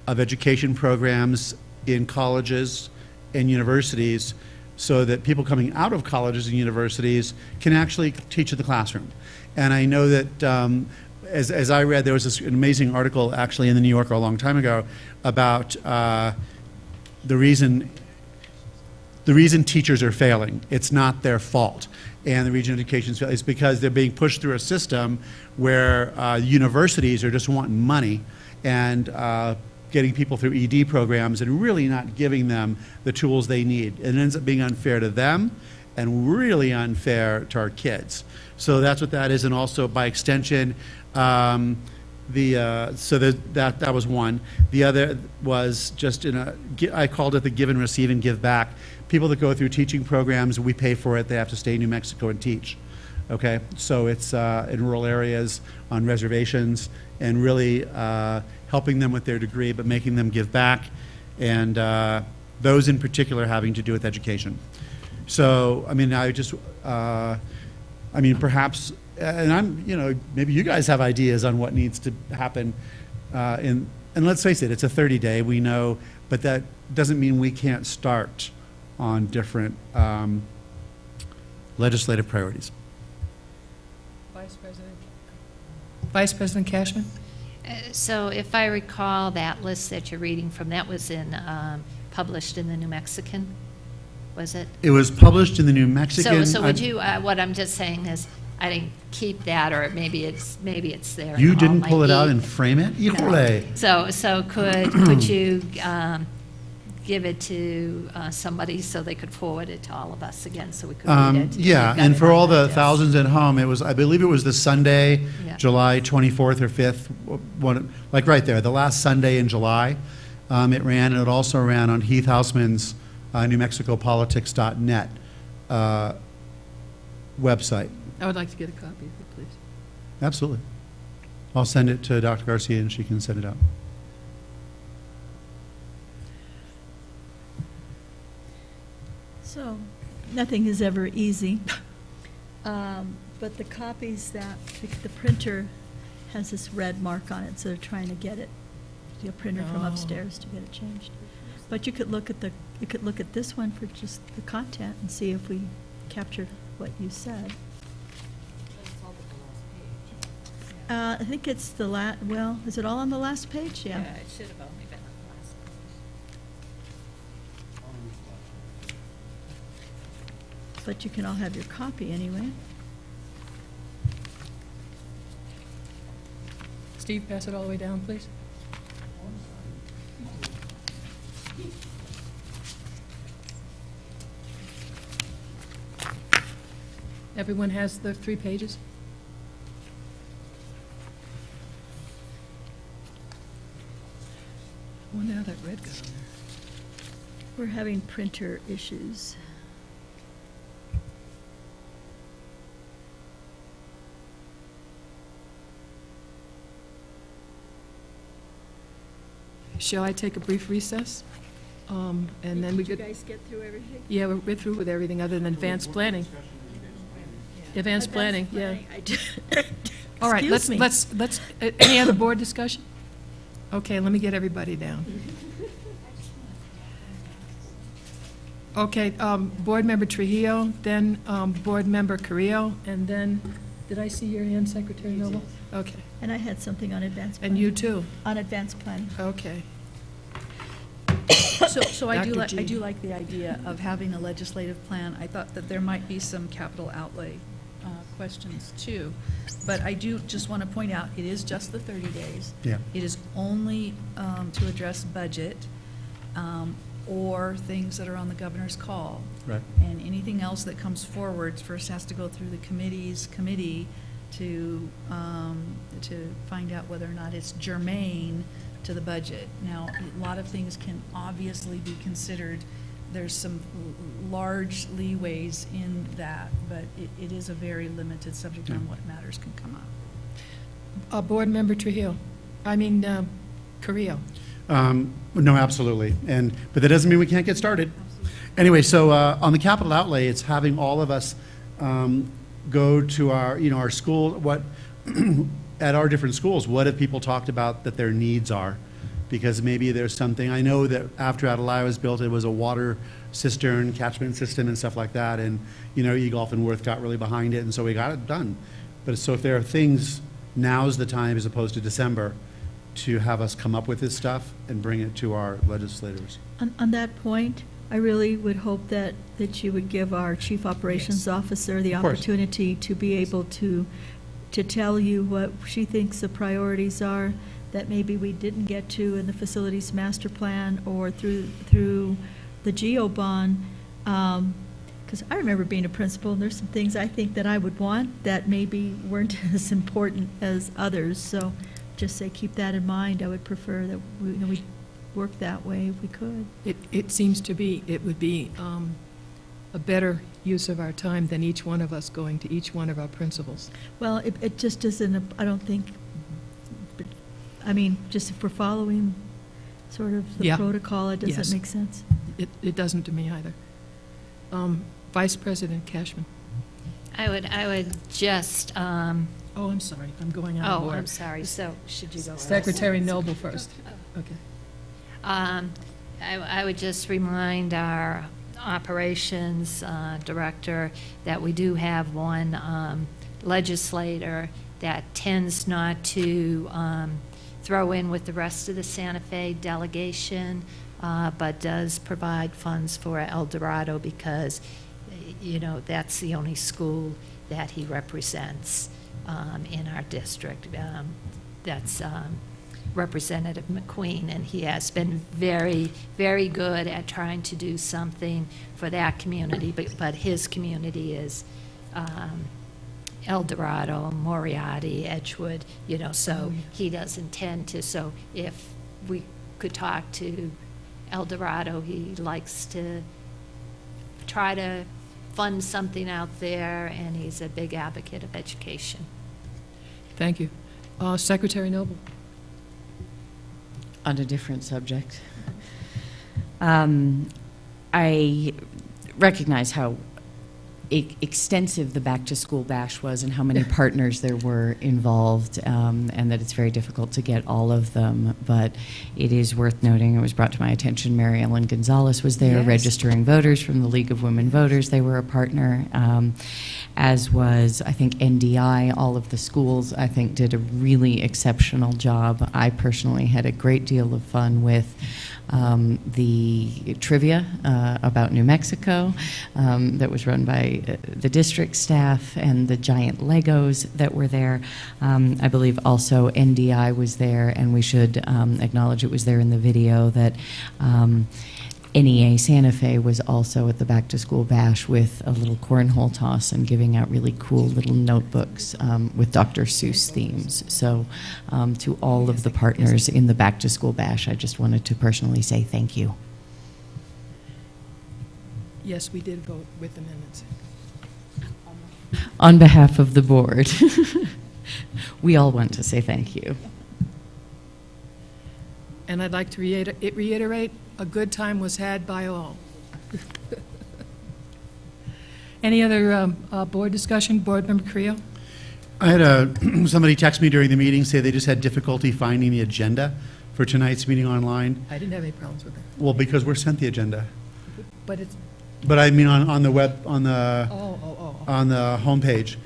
of education programs in colleges and universities, so that people coming out of colleges and universities can actually teach in the classroom. And I know that as I read, there was this amazing article actually in the New Yorker a long time ago about the reason the reason teachers are failing. It's not their fault. And the regional education is because they're being pushed through a system where universities are just wanting money and getting people through ED programs and really not giving them the tools they need. It ends up being unfair to them and really unfair to our kids. So that's what that is, and also by extension, that was one. The other was just I called it the give and receive and give back. People that go through teaching programs, we pay for it. They have to stay in New Mexico and teach. Okay, so it's in rural areas, on reservations, and really helping them with their degree, but making them give back, and those in particular having to do with education. So, I mean, perhaps, and maybe you guys have ideas on what needs to happen. And let's face it, it's a 30-day, we know, but that doesn't mean we can't start on different legislative priorities. Vice President Cashman? So if I recall, that list that you're reading from, that was published in the New Mexican, was it? It was published in the New Mexican. So would you, what I'm just saying is, I didn't keep that, or maybe it's there. You and all didn't might pull it be- out and frame it? Híjole. So could you give it to somebody so they could forward it to all of us again, so we could read it? Yeah, We've got and it for on all the desk. thousands at home, I believe it was the Sunday, Yeah. July 24th or 5th, like right there, the last Sunday in July. It ran, and it also ran on Heath Hausman's NewMexicoPolitics.net website. I would like to get a copy of it, please. Absolutely. I'll send it to Dr. Garcia, and she can send it out. So, nothing is ever easy. But the copies that, the printer has this red mark on it, so they're trying to get it, the printer from upstairs to get it changed. But you could look at this one for just the content and see if we captured what you said. I think it's the well, is it all on the last page? Yeah. it should have only been on the last page. But you can all have your copy anyway. Steve, pass it all the way down, please. Everyone has the 3 pages? I wonder how that red got on there. We're having printer issues. Shall I take a brief recess? And then we Did you could, guys get through everything? yeah, we're through with everything other than advanced planning. Advanced planning, yeah. All right, Excuse me. let's, any other board discussion? Okay, let me get everybody down. Okay, Board Member Trujillo, then Board Member Carrillo, and then, did I see your hand, Secretary Noble? Okay, And I had something on advanced planning. and you too? On advanced planning. Okay. So I do Dr. like, I G. do like the idea of having a legislative plan. I thought that there might be some capital outlay questions too. But I do just want to point out, it is just the 30 days. Yeah. It is only to address budget or things that are on the governor's call. Right. And anything else that comes forward first has to go through the committee to find out whether or not it's germane to the budget. Now, a lot of things can obviously be considered. There's some large leeways in that, but it is a very limited subject on what matters can come up. Board Member Trujillo, Carrillo. No, absolutely. But that doesn't mean we can't get started. Anyway, so on the capital outlay, it's having all of us go to our school, at our different schools, what have people talked about that their needs are? Because maybe there's something, I know that after Adelia was built, it was a water cistern, catchment system and stuff like that, and, Egolf and Worth got really behind it, and so we got it done. But so if there are things, now's the time, as opposed to December, to have us come up with this stuff and bring it to our legislators. On that point, I really would hope that you would give our Chief Operations Officer the Of course. opportunity to be able to tell you what she thinks the priorities are that maybe we didn't get to in the facilities master plan or through the GEO bond. Because I remember being a principal, and there's some things I think that I would want that maybe weren't as important as others. So just say, keep that in mind. I would prefer that we work that way if we could. It seems to be, it would be a better use of our time than each one of us going to each one of our principals. Well, it just isn't, I don't think, I mean, just if we're following sort of the Yeah. protocol, it Yes. doesn't make sense. It doesn't to me either. Vice President Cashman. I would just, Oh, I'm sorry, I'm going out of oh, order. I'm sorry, so should you go first? Secretary Noble first. Okay. I would just remind our operations director that we do have one legislator that tends not to throw in with the rest of the Santa Fe delegation, but does provide funds for El Dorado because, you know, that's the only school that he represents in our district. That's Representative McQueen, and he has been very, very good at trying to do something for that community, but his community is El Dorado, Moriarty, Edgewood, you know, so he doesn't tend to, so if we could talk to El Dorado, he likes to try to fund something out there, and he's a big advocate of education. Thank you. Secretary Noble. On a different subject. I recognize how extensive the Back to School Bash was and how many partners there were involved, and that it's very difficult to get all of them. But it is worth noting, it was brought to my attention, Mary Ellen Gonzalez was there, Yes. registering voters from the League of Women Voters. They were a partner, as was, I think, NDI. All of the schools, I think, did a really exceptional job. I personally had a great deal of fun with the trivia about New Mexico that was run by the district staff, and the giant Legos that were there. I believe also NDI was there, and we should acknowledge it was there in the video that NEA Santa Fe was also at the Back to School Bash with a little cornhole toss and giving out really cool little notebooks with Dr. Seuss themes. So to all of the partners in the Back to School Bash, I just wanted to personally say thank you. Yes, we did vote with amendments. On behalf of the board, we all want to say thank you. And I'd like to reiterate, a good time was had by all. Any other board discussion? Board Member Creel? I had somebody text me during the meeting, say they just had difficulty finding the agenda for tonight's meeting online. I didn't have any problems with that. Well, because we're sent the agenda. But it's, But I mean on the web, on the oh. on the homepage.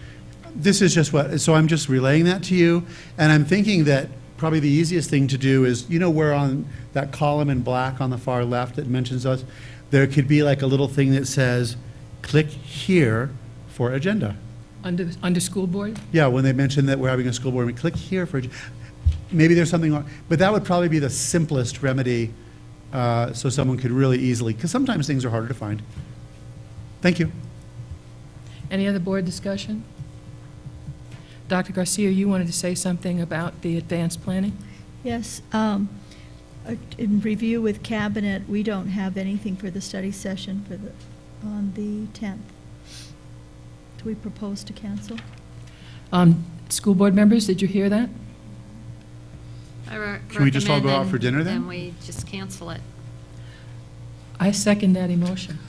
This is just what, so I'm just relaying that to you, and I'm thinking that probably the easiest thing to do is, you know, where on that column in black on the far left that mentions us, there could be like a little thing that says, click here for agenda. Under school board? Yeah, when they mention that we're having a school board, we click here for, maybe there's something wrong, but that would probably be the simplest remedy, so someone could really easily, because sometimes things are harder to find. Thank you. Any other board discussion? Dr. Garcia, you wanted to say something about the advanced planning? Yes, in review with Cabinet, we don't have anything for the study session on the 10th. Do we propose to cancel? School board members, did you hear that? Should we just all go out for dinner then? Then we just cancel it. I second that emotion.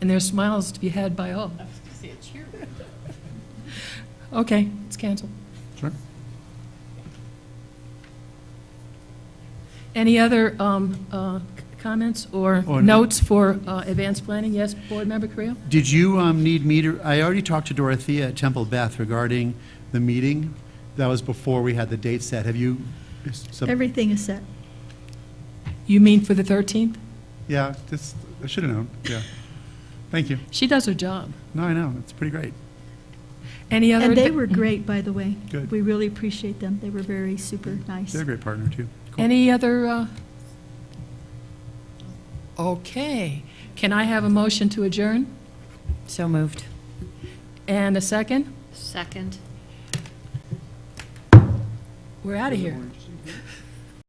And there's smiles to be had by all. Okay, it's canceled. Sure. Any other comments or no. notes for advanced planning? Yes, Board Member Creel? Did you need me to, I already talked to Dorothea at Temple Beth regarding the meeting. That was before we had the date set. Have you? Everything is set. You mean for the 13th? Yeah, just, I should have known, yeah. Thank you. She does her job. No, I know, it's pretty great. Any other? And they were great, by the way. Good. We really appreciate them. They were very super nice. They're a great partner, too. Cool. Any other? Okay. Can I have a motion to adjourn? So moved. And a second? Second. We're out of here.